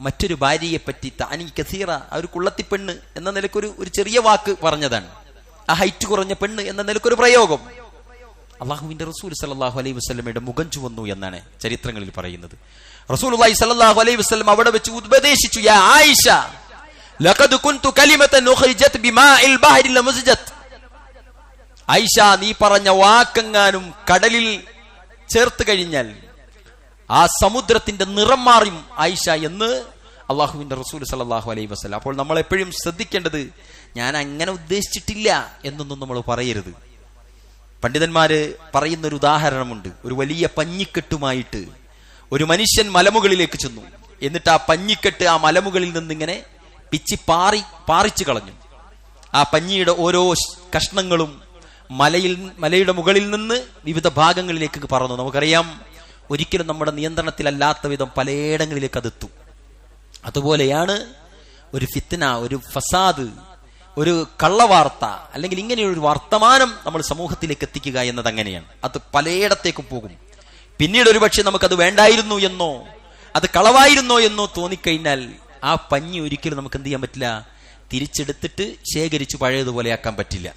മറ്റൊരു ഭാര്യയെ പറ്റി താനി കസീറ, ആ ഒരു കുള്ളത്തിപ്പെണ്ണ് എന്ന നിലക്കൊരു ചെറിയ വാക്ക് പറഞ്ഞതാണ്. ആ ഹൈറ്റ് കുറഞ്ഞ പെണ്ണ് എന്ന നിലക്കൊരു പ്രയോഗം. അല്ലാഹുവിന്റെ റസൂൽ സല്ലല്ലാഹു അലൈഹി വസല്ലമയുടെ മുഖം ചുവന്നു എന്നാണ് ചരിത്രങ്ങളിൽ പറയുന്നത്. റസൂലുള്ളാഹി സല്ലല്ലാഹു അലൈഹി വസല്ലം അവിടെ വെച്ച് ഉപദേശിച്ചു, യാ ആയിഷ ലഖദ് കുൻതു കലിമതൻ ഉഖ്രിജത് ബിമാഇൽ ബഹരി ലമുസ്ജത്. ആയിഷ, നീ പറഞ്ഞ വാക്കെങ്ങാനും കടലിൽ ചേർത്ത് കഴിഞ്ഞാൽ ആ സമുദ്രത്തിന്റെ നിറം മാറും ആയിഷ എന്ന് അല്ലാഹുവിന്റെ റസൂൽ സല്ലല്ലാഹു അലൈഹി വസല്ലം. അപ്പോൾ നമ്മൾ എപ്പോഴും ശ്രദ്ധിക്കേണ്ടത് ഞാൻ അങ്ങനെ ഉദ്ദേശിച്ചിട്ടില്ല എന്നൊന്നും നമ്മൾ പറയരുത്. പണ്ഡിതന്മാര് പറയുന്നൊരു ഉദാഹരണമുണ്ട്. ഒരു വലിയ പഞ്ഞിക്കെട്ടുമായിട്ട് ഒരു മനുഷ്യൻ മലമുകളിലേക്ക് ചെന്നു. എന്നിട്ട് ആ പഞ്ഞിക്കെട്ട് ആ മലമുകളിൽ നിന്നിങ്ങനെ പിച്ചി പാറിച്ചു കളഞ്ഞു. ആ പഞ്ഞിയുടെ ഓരോ കഷ്ണങ്ങളും മലയുടെ മുകളിൽ നിന്ന് വിവിധ ഭാഗങ്ങളിലേക്ക് പറന്നു. നമുക്കറിയാം, ഒരിക്കലും നമ്മുടെ നിയന്ത്രണത്തിലല്ലാത്ത വിധം പലയിടങ്ങളിലേക്ക് അതെത്തും. അതുപോലെയാണ് ഒരു ഫിത്ന, ഒരു ഫസാദ്, ഒരു കള്ളവാർത്ത, അല്ലെങ്കിൽ ഇങ്ങനെയൊരു വർത്തമാനം നമ്മൾ സമൂഹത്തിലേക്ക് എത്തിക്കുക എന്നത് അങ്ങനെയാണ്. അത് പലയിടത്തേക്കും പോകും. പിന്നീട് ഒരുപക്ഷെ നമുക്കത് വേണ്ടായിരുന്നു എന്നോ അത് കളവായിരുന്നോ എന്നോ തോന്നിക്കഴിഞ്ഞാൽ ആ പഞ്ഞി ഒരിക്കലും നമുക്ക് എന്ത് ചെയ്യാൻ പറ്റില്ല, തിരിച്ചെടുത്തിട്ട് ശേഖരിച്ച് പഴയതുപോലെ ആക്കാൻ പറ്റില്ല.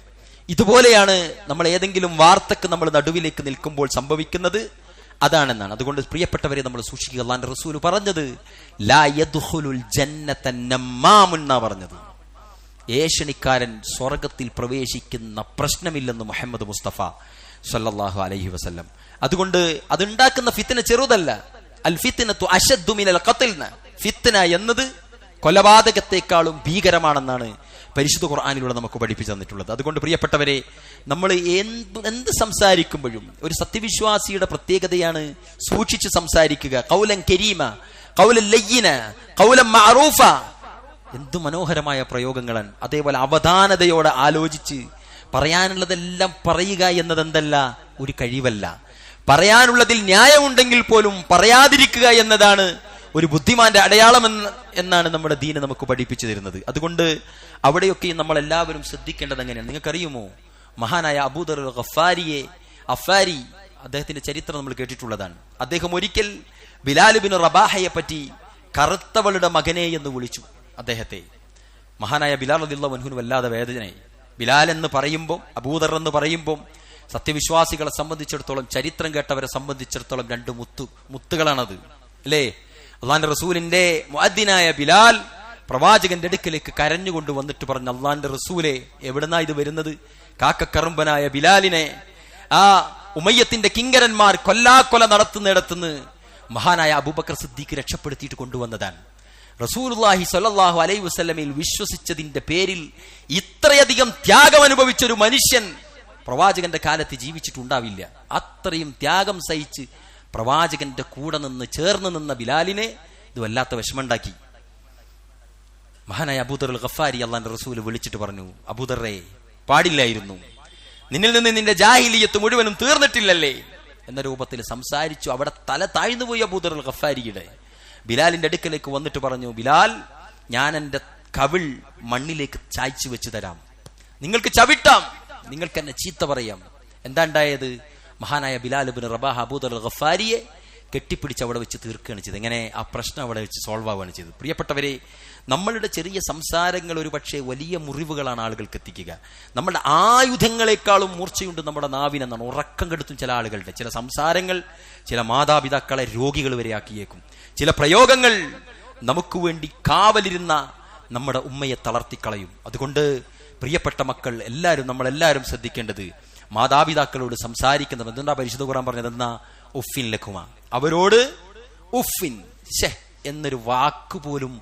ഇതുപോലെയാണ് നമ്മൾ ഏതെങ്കിലും വാർത്തക്ക് നമ്മൾ നടുവിലേക്ക് നിൽക്കുമ്പോൾ സംഭവിക്കുന്നത്. അതാണെന്നാണ്. അതുകൊണ്ട് പ്രിയപ്പെട്ടവരെ, നമ്മൾ സൂക്ഷിക്കുക. അല്ലാഹുവിന്റെ റസൂൽ പറഞ്ഞത് ലാ യദ്ഖുലുൽ ജന്നത നമ്മാമുൻ എന്നാ പറഞ്ഞത്. ഏഷണിക്കാരൻ സ്വർഗത്തിൽ പ്രവേശിക്കുന്ന പ്രശ്നമില്ലെന്ന് മുഹമ്മദ് മുസ്തഫ സല്ലല്ലാഹു അലൈഹി വസല്ലം. അതുകൊണ്ട് അതുണ്ടാക്കുന്ന ഫിത്ന ചെറുതല്ല. അൽ ഫിത്നതു അശദ്ദു മിനൽ ഖത്ൽ. ഫിത്ന എന്നത് കൊലപാതകത്തെക്കാളും ഭീകരമാണെന്നാണ് പരിശുദ്ധ ഖുർആനിലൂടെ നമുക്ക് പഠിപ്പിച്ചു തന്നിട്ടുള്ളത്. അതുകൊണ്ട് പ്രിയപ്പെട്ടവരെ, നമ്മൾ എന്ത് സംസാരിക്കുമ്പോഴും ഒരു സത്യവിശ്വാസിയുടെ പ്രത്യേകതയാണ് സൂക്ഷിച്ച് സംസാരിക്കുക. ഖൗലൻ കരീമ, ഖൗലൻ ലയ്യിന, ഖൗലൻ മഅറൂഫ. എന്തു മനോഹരമായ പ്രയോഗങ്ങളാണ്. അതേപോലെ അവധാനതയോടെ ആലോചിച്ച് പറയാനുള്ളതെല്ലാം പറയുക എന്നതെന്തല്ല, ഒരു കഴിവല്ല. പറയാനുള്ളതിൽ ന്യായമുണ്ടെങ്കിൽ പോലും പറയാതിരിക്കുക എന്നതാണ് ഒരു ബുദ്ധിമാന്റെ അടയാളം എന്നാണ് നമ്മുടെ ദീൻ നമുക്ക് പഠിപ്പിച്ചു തരുന്നത്. അതുകൊണ്ട് അവിടെയൊക്കെയും നമ്മൾ എല്ലാവരും ശ്രദ്ധിക്കേണ്ടത് എങ്ങനെയാണ്? നിങ്ങൾക്കറിയുമോ, മഹാനായ അബൂദർ അഫാരി, അദ്ദേഹത്തിന്റെ ചരിത്രം നമ്മൾ കേട്ടിട്ടുള്ളതാണ്. അദ്ദേഹം ഒരിക്കൽ ബിലാൽ ബിൻ റബാഹയെ പറ്റി കറുത്തവളുടെ മകനെ എന്ന് വിളിച്ചു. അദ്ദേഹത്തെ മഹാനായ ബിലാൽ റളിയല്ലാഹു അൻഹു വല്ലാതെ വേദനയായി. ബിലാൽ എന്ന് പറയുമ്പോൾ, അബൂദർ എന്ന് പറയുമ്പോൾ സത്യവിശ്വാസികളെ സംബന്ധിച്ചിടത്തോളം, ചരിത്രം കേട്ടവരെ സംബന്ധിച്ചിടത്തോളം രണ്ട് മുത്തുകളാണത്, അല്ലേ? അള്ളാന്റെ റസൂലിന്റെ മുഅദ്ദിനായ ബിലാൽ പ്രവാചകന്റെ അടുക്കലേക്ക് കരഞ്ഞുകൊണ്ട് വന്നിട്ട് പറഞ്ഞു, അള്ളാന്റെ റസൂലെ, എവിടുന്നാ ഇത് വരുന്നത്? കാക്കക്കറുമ്പനായ ബിലാലിനെ ആ ഉമയ്യത്തിന്റെ കിങ്കരന്മാർ കൊല്ലാക്കൊല നടത്തുന്നിടത്തുനിന്ന് മഹാനായ അബൂബക്കർ സിദ്ദീഖ് രക്ഷപ്പെടുത്തിയിട്ട് കൊണ്ടുവന്നതാണ്. റസൂലുള്ളാഹി സ്വല്ലല്ലാഹു അലൈഹി വസല്ലമയിൽ വിശ്വസിച്ചതിന്റെ പേരിൽ ഇത്രയധികം ത്യാഗം അനുഭവിച്ചൊരു മനുഷ്യൻ പ്രവാചകന്റെ കാലത്ത് ജീവിച്ചിട്ടുണ്ടാവില്ല. അത്രയും ത്യാഗം സഹിച്ച് പ്രവാചകന്റെ കൂടെ നിന്ന് ചേർന്ന് നിന്ന ബിലാലിനെ ഇത് വല്ലാത്ത വിഷമമുണ്ടാക്കി. മഹാനായ അബൂദർ അൽ ഗഫാരി അള്ളാന്റെ റസൂൽ വിളിച്ചിട്ട് പറഞ്ഞു, അബൂദറെ, പാടില്ലായിരുന്നു, നിന്നിൽ നിന്ന് നിന്റെ ജാഹിലിയത്ത് മുഴുവനും തീർന്നിട്ടില്ലല്ലേ എന്ന രൂപത്തിൽ സംസാരിച്ചു. അവിടെ തല താഴ്ന്നുപോയി അബൂദർ അൽ ഗഫാരിയുടെ. ബിലാലിന്റെ അടുക്കലേക്ക് വന്നിട്ട് പറഞ്ഞു, ബിലാൽ, ഞാൻ എന്റെ കവിൾ മണ്ണിലേക്ക് ചായ്ച്ചു വെച്ച് തരാം, നിങ്ങൾക്ക് ചവിട്ടാം, നിങ്ങൾക്ക് എന്നെ ചീത്ത പറയാം. എന്താ ഉണ്ടായത്? മഹാനായ ബിലാൽ ഇബ്നു റബാഹ അബൂദർ അൽ ഗഫാരിയെ കെട്ടിപ്പിടിച്ച് അവിടെ വെച്ച് തീർക്കുകയാണ് ചെയ്തത്. എങ്ങനെ? ആ പ്രശ്നം അവിടെ വെച്ച് സോൾവ് ആവുകയാണ് ചെയ്തത്. പ്രിയപ്പെട്ടവരെ, നമ്മളുടെ ചെറിയ സംസാരങ്ങൾ ഒരു പക്ഷേ വലിയ മുറിവുകളാണ് ആളുകൾക്ക് എത്തിക്കുക. നമ്മുടെ ആയുധങ്ങളെക്കാളും മൂർച്ചയുണ്ട് നമ്മുടെ നാവിനെന്നാണ് ഉറക്കം കെടുത്തും ചില ആളുകളുടെ. ചില സംസാരങ്ങൾ ചില മാതാപിതാക്കളെ രോഗികൾ വരെ ആക്കിയേക്കും. ചില പ്രയോഗങ്ങൾ നമുക്ക് വേണ്ടി കാവലിരുന്ന നമ്മുടെ ഉമ്മയെ തളർത്തിക്കളയും. അതുകൊണ്ട് പ്രിയപ്പെട്ട മക്കൾ എല്ലാവരും, നമ്മളെല്ലാവരും ശ്രദ്ധിക്കേണ്ടത്, മാതാപിതാക്കളോട് സംസാരിക്കുന്നത് എന്താ പരിശുദ്ധ ഖുർആൻ പറഞ്ഞത്? എന്നാ ഉഫിൻ ലഖുമ, അവരോട് ഉഫിൻ എന്നൊരു വാക്ക് പോലും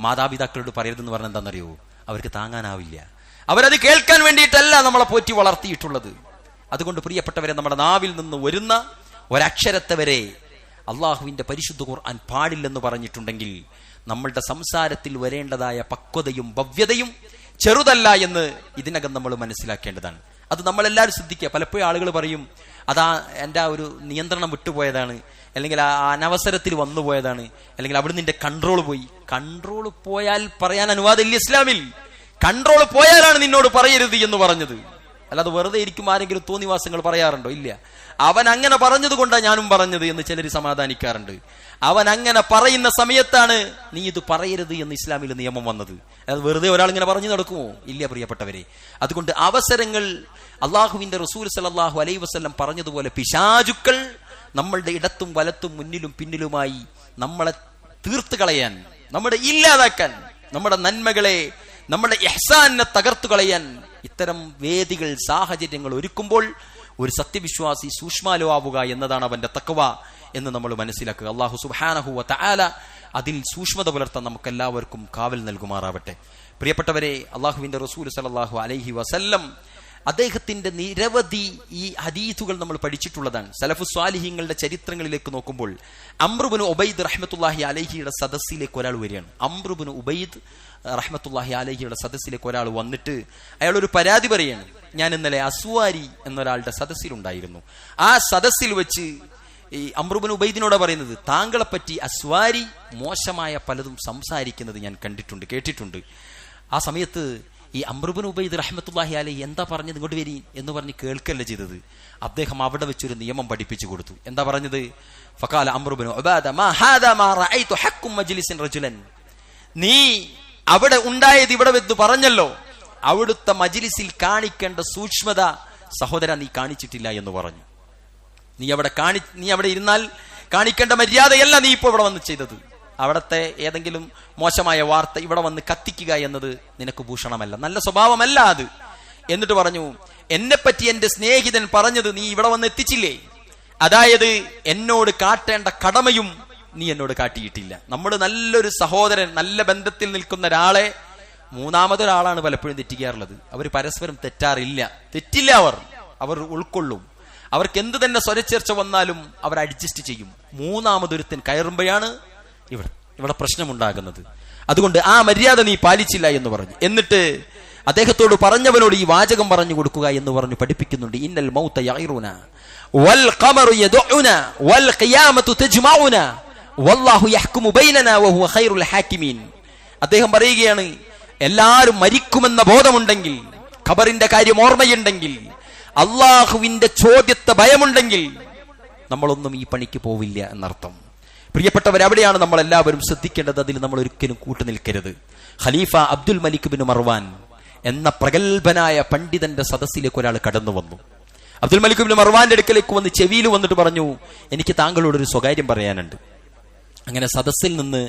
മാതാപിതാക്കളോട് പറയരുതെന്ന് പറഞ്ഞാൽ എന്താണെന്നറിയോ? അവർക്ക് താങ്ങാനാവില്ല. അവരത് കേൾക്കാൻ വേണ്ടിയിട്ടല്ല നമ്മളെ പോറ്റി വളർത്തിയിട്ടുള്ളത്. അതുകൊണ്ട് പ്രിയപ്പെട്ടവരെ, നമ്മുടെ നാവിൽ നിന്ന് വരുന്ന ഒരക്ഷരത്തെ വരെ അള്ളാഹുവിന്റെ പരിശുദ്ധ ഖുർആൻ പാടില്ലെന്ന് പറഞ്ഞിട്ടുണ്ടെങ്കിൽ നമ്മളുടെ സംസാരത്തിൽ വരേണ്ടതായ പക്വതയും ഭവ്യതയും ചെറുതല്ല എന്ന് ഇതിനകം നമ്മൾ മനസ്സിലാക്കേണ്ടതാണ്. അത് നമ്മളെല്ലാവരും ശ്രദ്ധിക്കുക. പലപ്പോഴും ആളുകൾ പറയും, അതാ എൻ്റെ ആ ഒരു നിയന്ത്രണം വിട്ടുപോയതാണ്, അല്ലെങ്കിൽ ആ അനവസരത്തിൽ വന്നുപോയതാണ്, അല്ലെങ്കിൽ അവിടെ നിന്റെ കൺട്രോൾ പോയി. കൺട്രോൾ പോയാൽ പറയാൻ അനുവാദമില്ല ഇസ്ലാമിൽ. കൺട്രോൾ പോയാലാണ് നിന്നോട് പറയരുത് എന്ന് പറഞ്ഞത്. അല്ലാതെ വെറുതെ ഇരിക്കും ആരെങ്കിലും തോന്നിവാസങ്ങൾ പറയാറുണ്ടോ? ഇല്ല. അവൻ അങ്ങനെ പറഞ്ഞത് കൊണ്ടാണ് ഞാനും പറഞ്ഞത് എന്ന് ചിലർ സമാധാനിക്കാറുണ്ട്. അവൻ അങ്ങനെ പറയുന്ന സമയത്താണ് നീ ഇത് പറയരുത് എന്ന് ഇസ്ലാമിൽ നിയമം വന്നത്. അതായത് വെറുതെ ഒരാൾ ഇങ്ങനെ പറഞ്ഞു നടക്കുമോ? ഇല്ല പ്രിയപ്പെട്ടവരെ. അതുകൊണ്ട് അവസരങ്ങൾ അള്ളാഹുവിന്റെ റസൂൽ സല്ലല്ലാഹു അലൈഹി വസല്ലം പറഞ്ഞതുപോലെ പിശാചുക്കൾ നമ്മളുടെ ഇടത്തും വലത്തും മുന്നിലും പിന്നിലുമായി നമ്മളെ തീർത്ത് കളയാൻ, നമ്മുടെ ഇല്ലാതാക്കാൻ, നമ്മുടെ നന്മകളെ, നമ്മുടെ ഇഹ്സാനെ തകർത്തു കളയാൻ ഇത്തരം വേദികൾ, സാഹചര്യങ്ങൾ ഒരുക്കുമ്പോൾ ഒരു സത്യവിശ്വാസി സൂക്ഷ്മാലോ ആവുക എന്നതാണ് അവന്റെ തഖ്വ എന്ന് നമ്മൾ മനസ്സിലാക്കുക. അല്ലാഹു സുബ്ഹാനഹു വ തആല അതിൽ സൂക്ഷ്മത പുലർത്താൻ നമുക്ക് എല്ലാവർക്കും കാവൽ നൽകുമാറാവട്ടെ. പ്രിയപ്പെട്ടവരെ, അള്ളാഹുവിന്റെ റസൂൽ സല്ലല്ലാഹു അലൈഹി വസല്ലം അദ്ദേഹത്തിന്റെ നിരവധി ഈ ഹദീസുകൾ നമ്മൾ പഠിച്ചിട്ടുള്ളതാണ്. സലഫു സ്വാലിഹീങ്ങളുടെ ചരിത്രങ്ങളിലേക്ക് നോക്കുമ്പോൾ അംർ ഇബ്നു ഉബൈദ് റഹ്മത്തുള്ളാഹി അലൈഹിയുടെ സദസ്സിലേക്ക് ഒരാൾ വരികയാണ്. അംർ ഇബ്നു ഉബൈദ് റഹ്മത്തുള്ളാഹി അലൈഹിയുടെ സദസ്സിലേക്ക് ഒരാൾ വന്നിട്ട് അയാൾ ഒരു പരാതി പറയാണ്. ഞാൻ ഇന്നലെ അസ്വാരി എന്നൊരാളുടെ സദസ്സിലുണ്ടായിരുന്നു. ആ സദസ്സിൽ വെച്ച് ഈ അംർ ഇബ്നു ഉബൈദിനോട് പറയുന്നത്, താങ്കളെ പറ്റി അസ്വാരി മോശമായ പലതും സംസാരിക്കുന്നത് ഞാൻ കേട്ടിട്ടുണ്ട്. ആ സമയത്ത് ഈ അംർ ഇബ്നു ഉബൈദ് റഹ്മത്തുള്ളാഹി അലൈഹി എന്താ പറഞ്ഞത്? ഇങ്ങോട്ട് വരി എന്ന് പറഞ്ഞ് കേൾക്കല്ല ചെയ്തത്. അദ്ദേഹം അവിടെ വെച്ചൊരു നിയമം പഠിപ്പിച്ചു കൊടുത്തു. എന്താ പറഞ്ഞത്? ഫഖാല അംർ ഇബ്നു ഉബാദ മാ ഹാദാ മാ റഅയ്തു ഹഖ്കും മജ്ലിസിൻ റജുലൻ, നീ അവിടെ ഉണ്ടായത് ഇവിടെ വെച്ച് പറഞ്ഞല്ലോ, അവിടുത്തെ മജ്ലിസിൽ കാണിക്കേണ്ട സൂക്ഷ്മത സഹോദര നീ കാണിച്ചിട്ടില്ല എന്ന് പറഞ്ഞു. നീ അവിടെ ഇരുന്നാൽ കാണിക്കേണ്ട മര്യാദയല്ല നീ ഇപ്പോൾ ഇവിടെ വന്ന് ചെയ്തത്. അവിടത്തെ ഏതെങ്കിലും മോശമായ വാർത്ത ഇവിടെ വന്ന് കത്തിക്കുക എന്നത് നിനക്ക് ഭൂഷണമല്ല, നല്ല സ്വഭാവമല്ല അത്. എന്നിട്ട് പറഞ്ഞു, എന്നെപ്പറ്റി എന്റെ സ്നേഹിതൻ പറഞ്ഞത് നീ ഇവിടെ വന്ന് എത്തിച്ചില്ലേ? അതായത് എന്നോട് കാട്ടേണ്ട കടമയും നീ എന്നോട് കാട്ടിയിട്ടില്ല. നമ്മൾ നല്ലൊരു സഹോദരൻ, നല്ല ബന്ധത്തിൽ നിൽക്കുന്ന ഒരാളെ മൂന്നാമതൊരാളാണ് പലപ്പോഴും തെറ്റിക്കാറുള്ളത്. അവർ പരസ്പരം തെറ്റില്ല. അവർ ഉൾക്കൊള്ളും. അവർക്ക് എന്ത് തന്നെ സ്വരച്ചേർച്ച വന്നാലും അവർ അഡ്ജസ്റ്റ് ചെയ്യും. മൂന്നാമതൊരുത്തൻ കയറുമ്പോഴാണ് ഇവിടെ പ്രശ്നമുണ്ടാകുന്നത്. അതുകൊണ്ട് ആ മര്യാദ നീ പാലിച്ചില്ല എന്ന് പറഞ്ഞു. എന്നിട്ട് അദ്ദേഹത്തോട് പറഞ്ഞവനോട് ഈ വാചകം പറഞ്ഞു കൊടുക്കുക എന്ന് പറഞ്ഞു പഠിപ്പിക്കുന്നുണ്ട്. ഇന്നൽ മൗത യഈറുന വൽ ഖമറു യദഉന വൽ ഖിയാമത്തു തജ്മഉന വല്ലാഹു യഹ്കുമു ബൈനനാ വഹുവ ഖൈറുൽ ഹാകിമീൻ. അദ്ദേഹം പറയുകയാണ്, എല്ലാവരും മരിക്കുമെന്ന ബോധമുണ്ടെങ്കിൽ, ഖബറിന്റെ കാര്യം ഓർമ്മയുണ്ടെങ്കിൽ, അള്ളാഹുവിന്റെ ചോദ്യത്തെ ഭയമുണ്ടെങ്കിൽ നമ്മളൊന്നും ഈ പണിക്ക് പോവില്ല എന്നർത്ഥം. പ്രിയപ്പെട്ടവർ, അവിടെയാണ് നമ്മൾ എല്ലാവരും ശ്രദ്ധിക്കേണ്ടത്. അതിൽ നമ്മൾ ഒരിക്കലും കൂട്ടുനിൽക്കരുത്. ഖലീഫ അബ്ദുൽ മലിക് ബിൻ മർവാൻ എന്ന പ്രഗത്ഭനായ പണ്ഡിതന്റെ സദസ്സിലേക്ക് ഒരാൾ കടന്നു വന്നു. അബ്ദുൽ മലിക് ബിൻ മർവാന്റെ അടുക്കലേക്ക് വന്ന് ചെവിയിൽ വന്നിട്ട് പറഞ്ഞു, എനിക്ക് താങ്കളോടൊരു സ്വകാര്യം പറയാനുണ്ട്. അങ്ങനെ സദസ്സിൽ നിന്ന്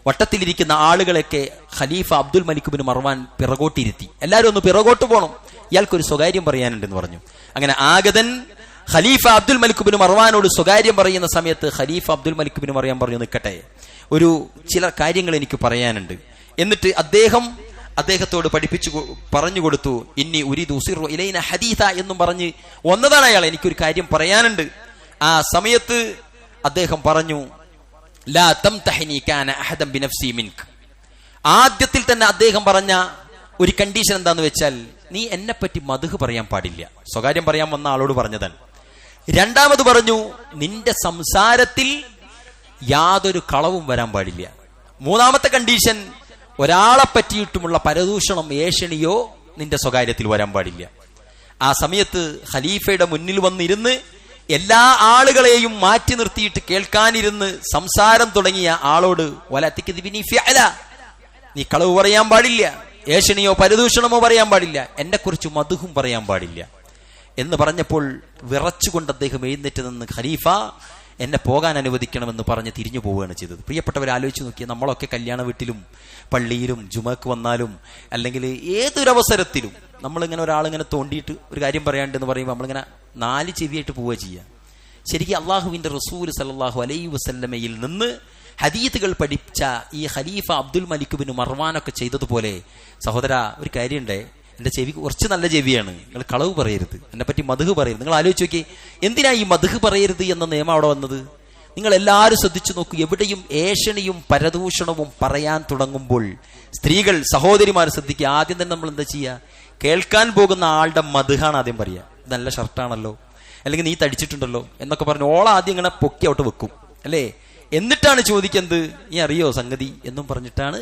വട്ടത്തിലിരിക്കുന്ന ആളുകളൊക്കെ ഖലീഫ അബ്ദുൽ മലിക് ബിൻ മർവാൻ പിറകോട്ടിരുത്തി. എല്ലാവരും ഒന്ന് പിറകോട്ട് പോകണം, ഇയാൾക്കൊരു സ്വകാര്യം പറയാനുണ്ടെന്ന് പറഞ്ഞു. അങ്ങനെ ആഗതൻ ഖലീഫ അബ്ദുൽ മലിക് ബിൻ മർവാനോട് സ്വകാര്യം പറയുന്ന സമയത്ത് ഖലീഫ അബ്ദുൽ മലിക് ബിൻ മർവാൻ പറഞ്ഞു, നിൽക്കട്ടെ, ചില കാര്യങ്ങൾ എനിക്ക് പറയാനുണ്ട്. എന്നിട്ട് അദ്ദേഹത്തോട് പറഞ്ഞു കൊടുത്തു. ഇന്നി ഉരീദു ഉസിറു ഇലൈന ഹദീഥ എന്നും പറഞ്ഞ് വന്നതാണ് അയാൾ, എനിക്കൊരു കാര്യം പറയാനുണ്ട്. ആ സമയത്ത് അദ്ദേഹം പറഞ്ഞു, ലാ തംതഹിനി കാന അഹദൻ ബിനഫ്സി മിൻക. ആദ്യത്തിൽ തന്നെ അദ്ദേഹം പറഞ്ഞ ഒരു കണ്ടീഷൻ എന്താന്ന് വെച്ചാൽ, നീ എന്നെ പറ്റി മദ്ഹ് പറയാൻ പാടില്ല. സ്വകാര്യം പറയാൻ വന്ന ആളോട് പറഞ്ഞതാണ്. രണ്ടാമത് പറഞ്ഞു, നിന്റെ സംസാരത്തിൽ യാതൊരു കളവും വരാൻ പാടില്ല. മൂന്നാമത്തെ കണ്ടീഷൻ, ഒരാളെ പറ്റിയിട്ടുമുള്ള പരദൂഷണം, ഏഷണിയോ നിന്റെ സ്വകാര്യത്തിൽ വരാൻ പാടില്ല. ആ സമയത്ത് ഖലീഫയുടെ മുന്നിൽ വന്നിരുന്ന് എല്ലാ ആളുകളെയും മാറ്റി നിർത്തിയിട്ട് കേൾക്കാനിരുന്ന് സംസാരം തുടങ്ങിയ ആളോട്, നീ കളവ് പറയാൻ പാടില്ല, ഏഷണിയോ പരദൂഷണമോ പറയാൻ പാടില്ല, എന്നെ കുറിച്ച് മദ്ഹും പറയാൻ പാടില്ല എന്ന് പറഞ്ഞപ്പോൾ വിറച്ചുകൊണ്ട് അദ്ദേഹം എഴുന്നേറ്റ് നിന്ന്, ഖലീഫ, എന്നെ പോകാൻ അനുവദിക്കണമെന്ന് പറഞ്ഞ് തിരിഞ്ഞു പോവുകയാണ് ചെയ്തത്. പ്രിയപ്പെട്ടവർ, ആലോചിച്ച് നോക്കിയാൽ നമ്മളൊക്കെ കല്യാണ വീട്ടിലും പള്ളിയിലും ജുമക്ക് വന്നാലും അല്ലെങ്കിൽ ഏതൊരവസരത്തിലും നമ്മളിങ്ങനെ ഒരാളിങ്ങനെ തോണ്ടിയിട്ട് ഒരു കാര്യം പറയാണ്ടെന്ന് പറയുമ്പോൾ നമ്മളിങ്ങനെ 4 ചെവിയായിട്ട് പോവുക ചെയ്യുക. ശരിക്കും അള്ളാഹുവിന്റെ റസൂൽ സല്ലല്ലാഹു അലൈഹി വസല്ലമയിൽ നിന്ന് ഹദീത്തുകൾ പഠിച്ച ഈ ഖലീഫ അബ്ദുൽ മലിക് ബിൻ മർവാനൊക്കെ ചെയ്തതുപോലെ, സഹോദര, ഒരു കാര്യമുണ്ടേ, എന്റെ ചെവി കുറച്ച് നല്ല ചെവിയാണ്, നിങ്ങൾ കളവ് പറയരുത്, എന്നെ പറ്റി മദ്ഹ് പറയരുത്. നിങ്ങൾ ആലോചിച്ച് നോക്കി, എന്തിനാ ഈ മദ്ഹ് പറയരുത് എന്ന നിയമം അവിടെ വന്നത്? നിങ്ങൾ എല്ലാവരും ശ്രദ്ധിച്ചു നോക്കൂ. എവിടെയും ഏഷണിയും പരദൂഷണവും പറയാൻ തുടങ്ങുമ്പോൾ സ്ത്രീകൾ, സഹോദരിമാർ ശ്രദ്ധിക്കുക. ആദ്യം തന്നെ നമ്മൾ എന്താ ചെയ്യുക? കേൾക്കാൻ പോകുന്ന ആളുടെ മദ്ഹാണ് ആദ്യം പറയുക. നല്ല ഷർട്ടാണല്ലോ, അല്ലെങ്കിൽ നീ തടിച്ചിട്ടുണ്ടല്ലോ എന്നൊക്കെ പറഞ്ഞ് ആദ്യം ഇങ്ങനെ പൊക്കി ഔട്ട് വെക്കും, അല്ലേ? എന്നിട്ടാണ് ചോദിക്കുന്നത്, നീ അറിയോ സംഗതി എന്നും പറഞ്ഞിട്ടാണ്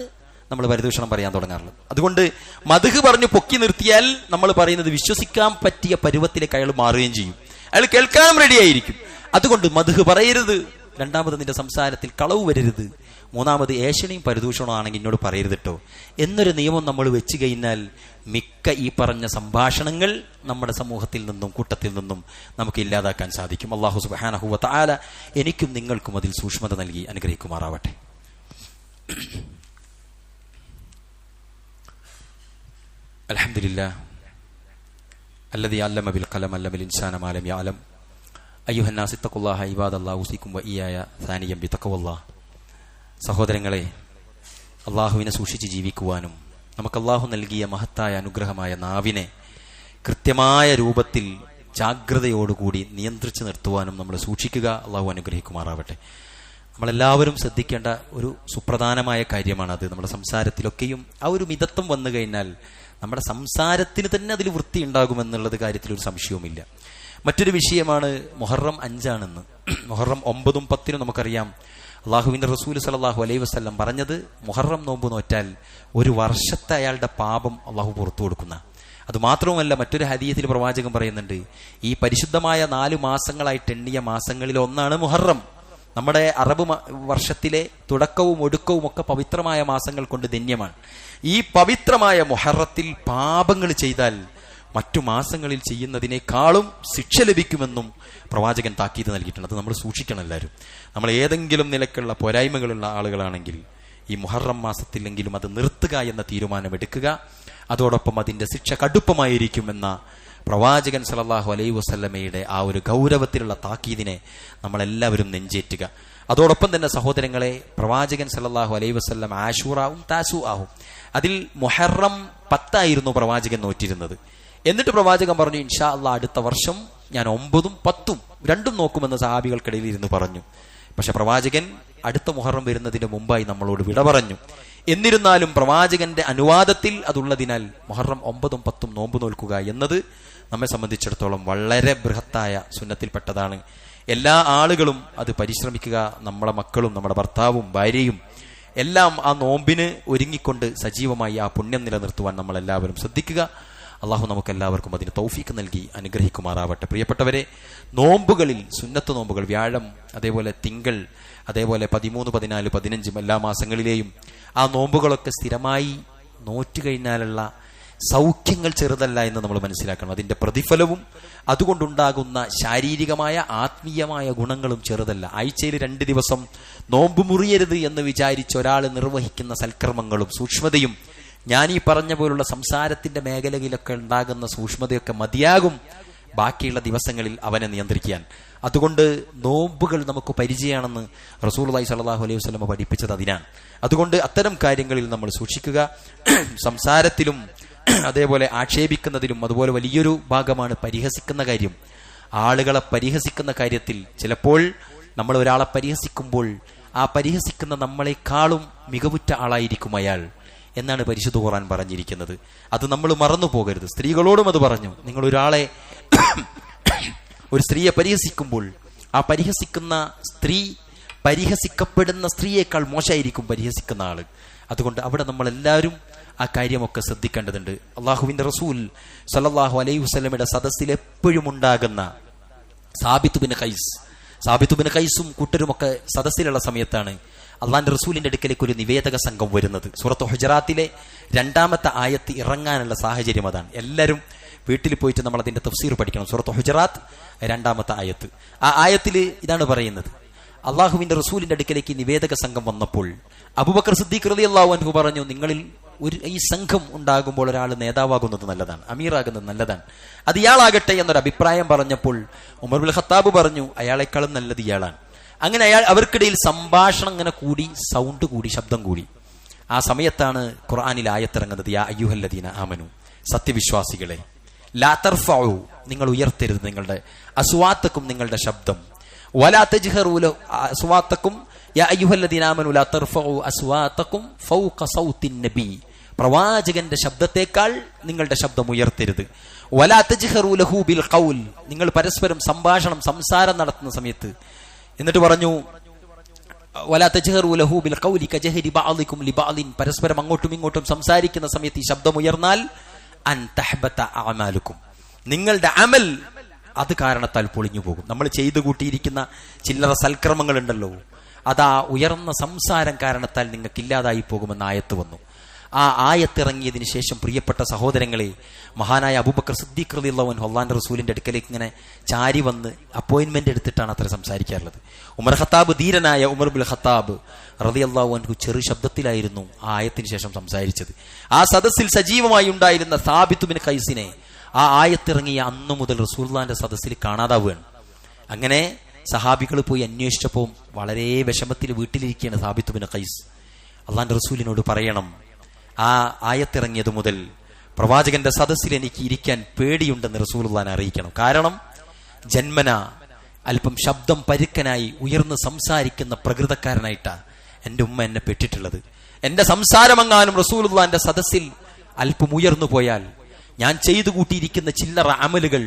നമ്മൾ പരദൂഷണം പറയാൻ തുടങ്ങാറുള്ളത്. അതുകൊണ്ട് മദ്ഹ് പറഞ്ഞു പൊക്കി നിർത്തിയാൽ നമ്മൾ പറയുന്നത് വിശ്വസിക്കാൻ പറ്റിയ പരുവത്തിലേക്ക് അയാൾ മാറുകയും ചെയ്യും. അയാൾ കേൾക്കാനും റെഡിയായിരിക്കും. അതുകൊണ്ട് മദ്ഹ് പറയരുത്. രണ്ടാമത്, നിന്റെ സംസാരത്തിൽ കളവ് വരരുത്. മൂന്നാമത്, ഏഷണിയും പരദൂഷണവും ആണെങ്കിൽ എന്നോട് പറയരുത് കേട്ടോ എന്നൊരു നിയമം നമ്മൾ വെച്ച് കഴിഞ്ഞാൽ മിക്ക ഈ പറഞ്ഞ സംഭാഷണങ്ങൾ നമ്മുടെ സമൂഹത്തിൽ നിന്നും കൂട്ടത്തിൽ നിന്നും നമുക്ക് ഇല്ലാതാക്കാൻ സാധിക്കും. അല്ലാഹു സുബ്ഹാനഹു വ തആല എനിക്കും നിങ്ങൾക്കും അതിൽ സൂക്ഷ്മത നൽകി അനുഗ്രഹിക്കുമാറാവട്ടെ. അൽഹംദുലില്ലാഹ് അല്ലദീ അല്ലമ ബിൽ ഖലം അല്ലമൽ ഇൻസാന മാ ലം യഅലം അയ്യുഹന്നാസ് ഇത്തഖുല്ലാഹ ഇബാദല്ലാഹി ഉസീകും വ ഇയ്യായ സാനിയം ബിതഖ്വല്ലാഹ്. സഹോദരങ്ങളെ, അള്ളാഹുവിനെ സൂക്ഷിച്ച് ജീവിക്കുവാനും നമുക്ക് അള്ളാഹു നൽകിയ മഹത്തായ അനുഗ്രഹമായ നാവിനെ കൃത്യമായ രൂപത്തിൽ ജാഗ്രതയോടുകൂടി നിയന്ത്രിച്ച് നിർത്തുവാനും നമ്മൾ സൂക്ഷിക്കുക. അള്ളാഹു അനുഗ്രഹിക്കുമാറാവട്ടെ. നമ്മളെല്ലാവരും ശ്രദ്ധിക്കേണ്ട ഒരു സുപ്രധാനമായ കാര്യമാണത്. നമ്മുടെ സംസാരത്തിലൊക്കെയും ആ ഒരു മിതത്വം വന്നു കഴിഞ്ഞാൽ നമ്മുടെ സംസാരത്തിന് തന്നെ അതിൽ വൃത്തി ഉണ്ടാകുമെന്നുള്ളത് കാര്യത്തിൽ ഒരു സംശയവുമില്ല. മറ്റൊരു വിഷയമാണ് മുഹറം 5 മുഹറം 9ഉം 10ഉം നമുക്കറിയാം, അള്ളാഹുവിന്റെ റസൂൽ സല്ലല്ലാഹു അലൈഹി വസല്ലം പറഞ്ഞത്, മുഹറം നോമ്പ് നോറ്റാൽ ഒരു വർഷത്തെ അയാളുടെ പാപം അള്ളാഹു പുറത്തു കൊടുക്കുന്ന. അതുമാത്രവുമല്ല, മറ്റൊരു ഹദീസിൽ പ്രവാചകൻ പറയുന്നുണ്ട്, ഈ പരിശുദ്ധമായ 4 മാസങ്ങളായിട്ട് എണ്ണിയ മാസങ്ങളിൽ ഒന്നാണ് മുഹറം. നമ്മുടെ അറബ് വർഷത്തിലെ തുടക്കവും ഒടുക്കവും ഒക്കെ പവിത്രമായ മാസങ്ങൾ കൊണ്ട് ധന്യമാണ്. ഈ പവിത്രമായ മുഹറത്തിൽ പാപങ്ങൾ ചെയ്താൽ മറ്റു മാസങ്ങളിൽ ചെയ്യുന്നതിനേക്കാളും ശിക്ഷ ലഭിക്കുമെന്നും പ്രവാചകൻ താക്കീത് നൽകിയിട്ടുണ്ട്. അത് നമ്മൾ സൂക്ഷിക്കണം എല്ലാവരും. നമ്മൾ ഏതെങ്കിലും നിലക്കുള്ള പോരായ്മകളുള്ള ആളുകളാണെങ്കിൽ ഈ മുഹറം മാസത്തിലെങ്കിലും അത് നിർത്തുക എന്ന തീരുമാനമെടുക്കുക. അതോടൊപ്പം അതിന്റെ ശിക്ഷ കടുപ്പമായിരിക്കുമെന്ന പ്രവാചകൻ സല്ലല്ലാഹു അലൈഹി വസല്ലമയുടെ ആ ഒരു ഗൗരവത്തിലുള്ള താക്കീതിനെ നമ്മളെല്ലാവരും നെഞ്ചേറ്റുക. അതോടൊപ്പം തന്നെ സഹോദരങ്ങളെ, പ്രവാചകൻ സല്ലല്ലാഹു അലൈഹി വസല്ലം ആശൂറാവും താസു ആവും, അതിൽ മുഹറം 10 പ്രവാചകൻ നോറ്റിരുന്നത്. എന്നിട്ട് പ്രവാചകൻ പറഞ്ഞു, ഇൻഷാ അല്ലാഹ് അടുത്ത വർഷം ഞാൻ 9ഉം 10ഉം രണ്ടും നോക്കുമെന്ന് സഹാബികൾക്കിടയിൽ ഇരുന്ന് പറഞ്ഞു. പക്ഷെ പ്രവാചകൻ അടുത്ത മുഹറം വരുന്നതിന് മുമ്പായി നമ്മളോട് വിട പറഞ്ഞു. എന്നിരുന്നാലും പ്രവാചകന്റെ അനുവാദത്തിൽ അതുള്ളതിനാൽ മുഹറം 9ഉം 10ഉം നോമ്പ് നോൽക്കുക എന്നത് നമ്മെ സംബന്ധിച്ചിടത്തോളം വളരെ ബൃഹത്തായ സുന്നത്തിൽപ്പെട്ടതാണ്. എല്ലാ ആളുകളും അത് പരിശ്രമിക്കുക. നമ്മുടെ മക്കളും നമ്മുടെ ഭർത്താവും ഭാര്യയും എല്ലാം ആ നോമ്പിന് ഒരുങ്ങിക്കൊണ്ട് സജീവമായി ആ പുണ്യം നിലനിർത്തുവാൻ നമ്മൾ എല്ലാവരും ശ്രദ്ധിക്കുക. അള്ളാഹു നമുക്ക് എല്ലാവർക്കും അതിന് തൗഫീക്ക് നൽകി അനുഗ്രഹിക്കുമാറാവട്ടെ. പ്രിയപ്പെട്ടവരെ, നോമ്പുകളിൽ സുന്നത്ത് നോമ്പുകൾ വ്യാഴം, അതേപോലെ തിങ്കൾ, അതേപോലെ 13, 14, 15 എല്ലാ മാസങ്ങളിലെയും ആ നോമ്പുകളൊക്കെ സ്ഥിരമായി നോറ്റു കഴിഞ്ഞാലുള്ള സൗഖ്യങ്ങൾ ചെറുതല്ല എന്ന് നമ്മൾ മനസ്സിലാക്കണം. അതിന്റെ പ്രതിഫലവും അതുകൊണ്ടുണ്ടാകുന്ന ശാരീരികമായ ആത്മീയമായ ഗുണങ്ങളും ചെറുതല്ല. ആഴ്ചയിൽ 2 ദിവസം നോമ്പ് മുറിയരുത് എന്ന് വിചാരിച്ച് ഒരാൾ നിർവഹിക്കുന്ന സൽക്കർമ്മങ്ങളും സൂക്ഷ്മതയും, ഞാൻ ഈ പറഞ്ഞ പോലുള്ള സംസാരത്തിന്റെ മേഖലയിലൊക്കെ ഉണ്ടാകുന്ന സൂക്ഷ്മതയൊക്കെ മതിയാകും ബാക്കിയുള്ള ദിവസങ്ങളിൽ അവനെ നിയന്ത്രിക്കാൻ. അതുകൊണ്ട് നോമ്പുകൾ നമുക്ക് പരിചയമാണെന്ന് റസൂലുള്ളാഹി സ്വല്ലല്ലാഹു അലൈഹി വസല്ലം പഠിപ്പിച്ചത് അതിനാണ്. അതുകൊണ്ട് അത്തരം കാര്യങ്ങളിൽ നമ്മൾ സൂക്ഷിക്കുക. സംസാരത്തിലും അതേപോലെ ആക്ഷേപിക്കുന്നതിലും അതുപോലെ വലിയൊരു ഭാഗമാണ് പരിഹസിക്കുന്ന കാര്യം. ആളുകളെ പരിഹസിക്കുന്ന കാര്യത്തിൽ ചിലപ്പോൾ നമ്മൾ ഒരാളെ പരിഹസിക്കുമ്പോൾ ആ പരിഹസിക്കുന്ന നമ്മളെക്കാളും മികവുറ്റ ആളായിരിക്കും അയാൾ എന്നാണ് പരിശുദ്ധ ഖുർആൻ പറഞ്ഞിരിക്കുന്നത്. അത് നമ്മൾ മറന്നു പോകരുത്. സ്ത്രീകളോടും അത് പറഞ്ഞു. നിങ്ങൾ ഒരു സ്ത്രീയെ പരിഹസിക്കുമ്പോൾ ആ പരിഹസിക്കുന്ന സ്ത്രീ പരിഹസിക്കപ്പെടുന്ന സ്ത്രീയേക്കാൾ മോശമായിരിക്കും പരിഹസിക്കുന്ന ആള്. അതുകൊണ്ട് അവിടെ നമ്മളെല്ലാവരും ആ കാര്യമൊക്കെ ശ്രദ്ധിക്കേണ്ടതുണ്ട്. അള്ളാഹുവിന്റെ റസൂൽ സല്ലല്ലാഹു അലൈഹി വസല്ലമയുടെ സദസ്സിൽ എപ്പോഴും ഉണ്ടാകുന്ന സാബിത്ത് ബിൻ ഖൈസും കൂട്ടരുമൊക്കെ സദസ്സിലുള്ള സമയത്താണ് അള്ളാന്റെ റസൂലിന്റെ അടുക്കലേക്ക് ഒരു നിവേദക സംഘം വരുന്നത്. സൂറത്ത് ഹുജറാത്തിലെ 2ാമത്തെ ആയത്ത് ഇറങ്ങാനുള്ള സാഹചര്യം അതാണ്. എല്ലാവരും വീട്ടിൽ പോയിട്ട് നമ്മൾ അതിന്റെ തഫ്സീർ പഠിക്കണം. സൂറത്ത് ഹുജറാത്ത് 2ാമത്തെ ആയത്ത്. ആ ആയത്തിൽ ഇതാണ് പറയുന്നത്, അള്ളാഹുവിന്റെ റസൂലിന്റെ അടുക്കലേക്ക് നിവേദക സംഘം വന്നപ്പോൾ അബൂബക്കർ സിദ്ദീഖ് റളിയല്ലാഹു അൻഹു പറഞ്ഞു, നിങ്ങളിൽ ഈ സംഘം ഉണ്ടാകുമ്പോൾ ഒരാൾ നേതാവാകുന്നത് നല്ലതാണ്, അമീറാകുന്നത് നല്ലതാണ്, അത് ഇയാളാകട്ടെ എന്നൊരു അഭിപ്രായം പറഞ്ഞപ്പോൾ ഉമർ ബിൻ ഖത്താബ് പറഞ്ഞു, അയാളെക്കാളും നല്ലത് ഇയാളാണ്. അങ്ങനെ അവർക്കിടയിൽ സംഭാഷണം ഇങ്ങനെ കൂടി, സൗണ്ട് കൂടി, ശബ്ദം കൂടി. ആ സമയത്താണ് ഖുർആനിൽ ആയത്തിറങ്ങുന്നത്, യാ അയ്യുഹല്ലദീന ആമനു, സത്യവിശ്വാസികളെ, ലാ തർഫഉ, നിങ്ങൾ ഉയർത്തരുത് നിങ്ങളുടെ അസ്വാത്തക്കും, നിങ്ങളുടെ ശബ്ദം, വലാ തജ്ഹറു അസ്വാത്തക്കും, യാ അയ്യുഹല്ലദീന ആമനു ലാ തർഫഉ അസ്വാത്തക്കും ഫൗക സൗത്തിൻ നബി, പ്രവാചകന്റെ ശബ്ദത്തേക്കാൾ നിങ്ങളുടെ ശബ്ദം ഉയർത്തരുത്. വലാ തജ്ഹറു ലഹു ബിൽ ഖൗൽ, നിങ്ങൾ പരസ്പരം സംസാരം നടത്തുന്ന സമയത്ത്. എന്നിട്ട് പറഞ്ഞു, വലാ തജ്ഹറു ലഹു ബിൽ ഖൗലി കജഹരി ബഅദികും ലിബഅദിൻ, പരസ്പരം അങ്ങോട്ടും ഇങ്ങോട്ടും സംസാരിക്കുന്ന സമയത്ത് ഈ ശബ്ദം ഉയർന്നാൽ അൻ തഹ്ബത അഅമാലുക്കും, നിങ്ങളുടെ അമൽ അത് കാരണത്താൽ പൊളിഞ്ഞു പോകും. നമ്മൾ ചെയ്തു കൂട്ടിയിരിക്കുന്ന ചില്ലറ സൽക്കർമ്മങ്ങൾ ഉണ്ടല്ലോ, അതാ ഉയർന്ന സംസാരം കാരണത്താൽ നിങ്ങൾക്ക് ഇല്ലാതായി പോകുമെന്ന ആയത്ത് വന്നു. ആ ആയത്തിറങ്ങിയതിന് ശേഷം പ്രിയപ്പെട്ട സഹോദരങ്ങളെ, മഹാനായ അബൂബക്കർ സിദ്ദീഖ് റളിയല്ലാഹു അൻഹു അല്ലാഹുവിന്റെ റസൂലിന്റെ അടുക്കലേക്ക് ഇങ്ങനെ ചാരി വന്ന് അപ്പോയിന്റ്മെന്റ് എടുത്തിട്ടാണ് അത്ര സംസാരിക്കാറുള്ളത്. ധീരനായ ഉമർ ബിൻ ഖത്താബ് റളിയല്ലാഹു അൻഹു ചെറു ശബ്ദത്തിലായിരുന്നു ആ ആയത്തിന് ശേഷം സംസാരിച്ചത്. ആ സദസ്സിൽ സജീവമായി ഉണ്ടായിരുന്ന സാബിത്ത് ബിൻ ഖൈസിനെ ആ ആയത്തിറങ്ങിയ അന്നു മുതൽ റസൂലുള്ളാഹിന്റെ സദസ്സിൽ കാണാതാവുകയാണ്. അങ്ങനെ സഹാബികൾ പോയി അന്വേഷിച്ചപ്പോൾ വളരെ വിഷമത്തിൽ വീട്ടിലിരിക്കുകയാണ് സാബിത്ത് ബിൻ ഖൈസ്. അല്ലാഹുവിന്റെ റസൂലിനോട് പറയണം, ആ ആയത്തിറങ്ങിയത് മുതൽ പ്രവാചകന്റെ സദസ്സിൽ എനിക്ക് ഇരിക്കാൻ പേടിയുണ്ടെന്ന് റസൂലുള്ളാഹിനെ അറിയിക്കണം. കാരണം ജന്മന അല്പം ശബ്ദം പരുക്കനായി ഉയർന്ന് സംസാരിക്കുന്ന പ്രകൃതക്കാരനായിട്ടാ എൻ്റെ ഉമ്മ എന്നെ പെട്ടിട്ടുള്ളത്. എന്റെ സംസാരമെങ്ങാനും റസൂലുള്ളാഹിന്റെ സദസ്സിൽ അല്പം ഉയർന്നു പോയാൽ ഞാൻ ചെയ്തു കൂട്ടിയിരിക്കുന്ന ചില്ലറ അമലുകൾ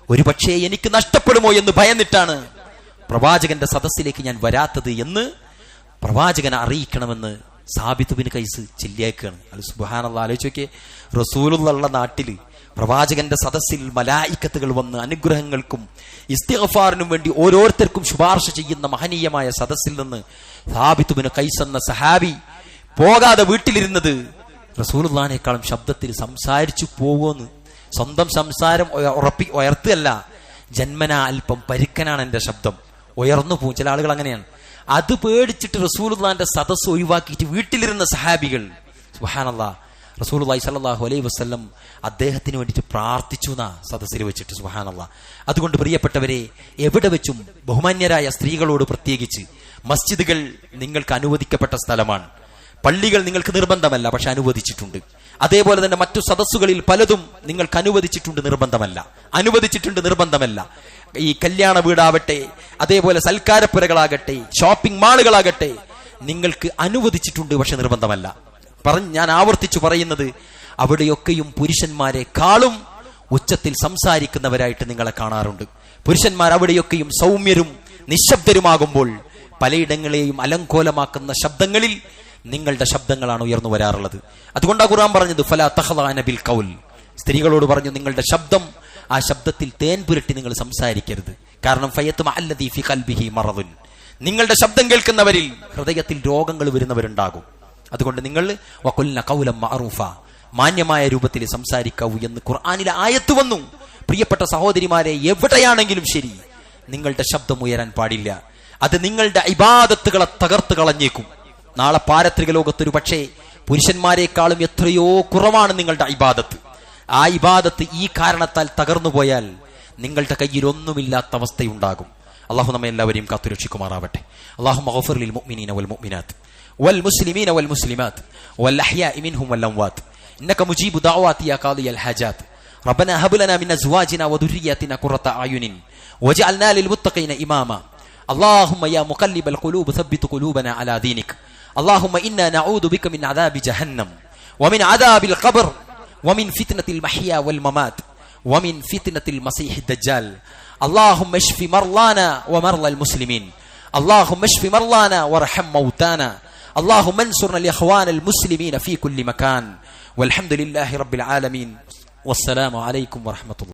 ഒരുപക്ഷേ എനിക്ക് നഷ്ടപ്പെടുമോ എന്ന് ഭയന്നിട്ടാണ് പ്രവാചകന്റെ സദസ്സിലേക്ക് ഞാൻ വരാത്തത് എന്ന് പ്രവാചകനെ അറിയിക്കണമെന്ന് സാബിത്ത് ബിൻ ഖൈസ് ചെല്ലിയേക്കാണ്. അത് സുബ്ഹാനല്ലാഹ്, ആലോചിച്ചോക്കെ, റസൂലുള്ള നാട്ടില് പ്രവാചകന്റെ സദസ്സിൽ മലായിക്കത്തുകൾ വന്ന് അനുഗ്രഹങ്ങൾക്കും ഇസ്തിഗ്ഫാറിനും വേണ്ടി ഓരോരുത്തർക്കും ശുപാർശ ചെയ്യുന്ന മഹനീയമായ സദസ്സിൽ നിന്ന് സാബിത്ത് ബിൻ ഖൈസ് എന്ന സഹാബി പോകാതെ വീട്ടിലിരുന്നത് റസൂലുള്ളാഹിനേക്കാളും ശബ്ദത്തിൽ സംസാരിച്ചു പോവുമെന്ന്. സ്വന്തം സംസാരം ഉയർത്തുകയല്ല, ജന്മന അല്പം പരുക്കനാണ് എന്റെ ശബ്ദം, ഉയർന്നു പോകും. ചില ആളുകൾ അങ്ങനെയാണ്. അത് പേടിച്ചിട്ട് റസൂലുള്ളാഹിന്റെ സദസ്സ് ഒഴിവാക്കിയിട്ട് വീട്ടിലിരുന്ന സഹാബികൾ, സുബ്ഹാനല്ലാഹ്, റസൂലുള്ളാഹി സ്വല്ലല്ലാഹു അലൈഹി വസല്ലം അദ്ദേഹത്തിന് വേണ്ടിയിട്ട് പ്രാർത്ഥിച്ചു എന്നാ സദസ്സിൽ വെച്ചിട്ട്. സുബ്ഹാനല്ലാഹ്. അതുകൊണ്ട് പ്രിയപ്പെട്ടവരെ, എവിടെ വെച്ചും ബഹുമാന്യരായ സ്ത്രീകളോട് പ്രത്യേകിച്ച് മസ്ജിദുകൾ നിങ്ങൾക്ക് അനുവദിക്കപ്പെട്ട സ്ഥലമാണ്. പള്ളികൾ നിങ്ങൾക്ക് നിർബന്ധമല്ല, പക്ഷെ അനുവദിച്ചിട്ടുണ്ട്. അതേപോലെ തന്നെ മറ്റു സദസ്സുകളിൽ പലതും നിങ്ങൾക്ക് അനുവദിച്ചിട്ടുണ്ട്, നിർബന്ധമല്ല. ഈ കല്യാണ വീടാവട്ടെ, അതേപോലെ സൽക്കാരപ്പുരകളാകട്ടെ, ഷോപ്പിംഗ് മാളുകളാകട്ടെ, നിങ്ങൾക്ക് അനുവദിച്ചിട്ടുണ്ട്, പക്ഷെ നിർബന്ധമല്ല. ഞാൻ ആവർത്തിച്ചു പറയുന്നത്, അവിടെയൊക്കെയും പുരുഷന്മാരെക്കാളും ഉച്ചത്തിൽ സംസാരിക്കുന്നവരായിട്ട് നിങ്ങളെ കാണാറുണ്ട്. പുരുഷന്മാർ അവിടെയൊക്കെയും സൗമ്യരും നിശബ്ദരുമാകുമ്പോൾ പലയിടങ്ങളെയും അലങ്കോലമാക്കുന്ന ശബ്ദങ്ങളിൽ നിങ്ങളുടെ ശബ്ദങ്ങളാണ് ഉയർന്നു വരാറുള്ളത്. അതുകൊണ്ടാണ് ഖുർആൻ പറഞ്ഞത് ഫലാ തഖ്ളഅന ബിൽ ഖൗൽ. സ്ത്രീകളോട് പറഞ്ഞു, നിങ്ങളുടെ ശബ്ദം, ആ ശബ്ദത്തിൽ തേൻ പുരട്ടി നിങ്ങൾ സംസാരിക്കരുത്. കാരണം ഫയത്മഅ അല്ലദീ ഫീ ഖൽബിഹി മറദുൻ, നിങ്ങളുടെ ശബ്ദം കേൾക്കുന്നവരിൽ ഹൃദയത്തിൽ രോഗങ്ങൾ വരുന്നവരുണ്ടാകും. അതുകൊണ്ട് നിങ്ങൾ വഖുൽന ഖൗലൻ മഅറൂഫ, മാന്യമായ രൂപത്തിൽ സംസാരിക്കാവൂ എന്ന് ഖുർആനിലെ ആയത്ത് വന്നു. പ്രിയപ്പെട്ട സഹോദരിമാരെ, എവിടെയാണെങ്കിലും ശരി നിങ്ങളുടെ ശബ്ദം ഉയരാൻ പാടില്ല. അത് നിങ്ങളുടെ ഇബാദത്തുകളെ തകർത്ത് കളഞ്ഞേക്കും. നാളെ പാരത്രിക ലോകത്തൊരു പക്ഷേ പുരുഷന്മാരെക്കാളും എത്രയോ കുറവാണ് നിങ്ങളുടെ ഇബാദത്ത്. ആ ഇബാദത്ത് ഈ കാരണത്താൽ തകർന്നു പോയാൽ നിങ്ങളുടെ കയ്യിൽ ഒന്നുമില്ലാത്ത അവസ്ഥയുണ്ടാകും. അള്ളാഹു നമ്മെ എല്ലാവരെയും കാത്തുരക്ഷിക്കുമാറാവട്ടെ. അല്ലാഹുമ്മ ഗഫിർ ലിൽ മുഅ്മിനീന വൽ മുഅ്മിനാത്ത് വൽ മുസ്ലിമീന വൽ മുസ്ലിമാത്ത് വൽ അഹ്യാഇ മിൻഹും വൽ അംവാത്ത് ഇന്നക മുജീബു ദഅവാതി യാ ഖാദിയൽ ഹാജാത്ത് റബ്ബനാ ഹബ് ലനാ മിൻ അസ്വാജിനാ വദുർരിയ്യാതിനാ ഖുറത അയുനിൻ വജഅൽനാ ലിൽ മുത്തഖീന ഇമാമാ അല്ലാഹുമ്മ യാ മുഖല്ലിബൽ ഖുലൂബ് സബ്ബിത് ഖുലൂബനാ അലാ ദീനിക അല്ലാഹുമ്മ ഇന്നാ നഊദു ബിക മിൻ അദാബി ജഹന്നം വമിൻ അദാബിൽ ഖബ്ർ വമിൻ ഫിത്നത്തിൽ മഹ്യാ വൽ മമാത്ത് വമിൻ ഫിത്നത്തിൽ മസീഹി ദജ്ജാൽ അല്ലാഹുമ്മ ഇശ്ഫി മർളാനാ വമർളൽ മുസ്ലിമീൻ അല്ലാഹുമ്മ ഇശ്ഫി മർളാനാ വർഹം മൗതാനാ اللهم انصرنا الإخوان المسلمين في كل مكان والحمد لله رب العالمين والسلام عليكم ورحمة الله.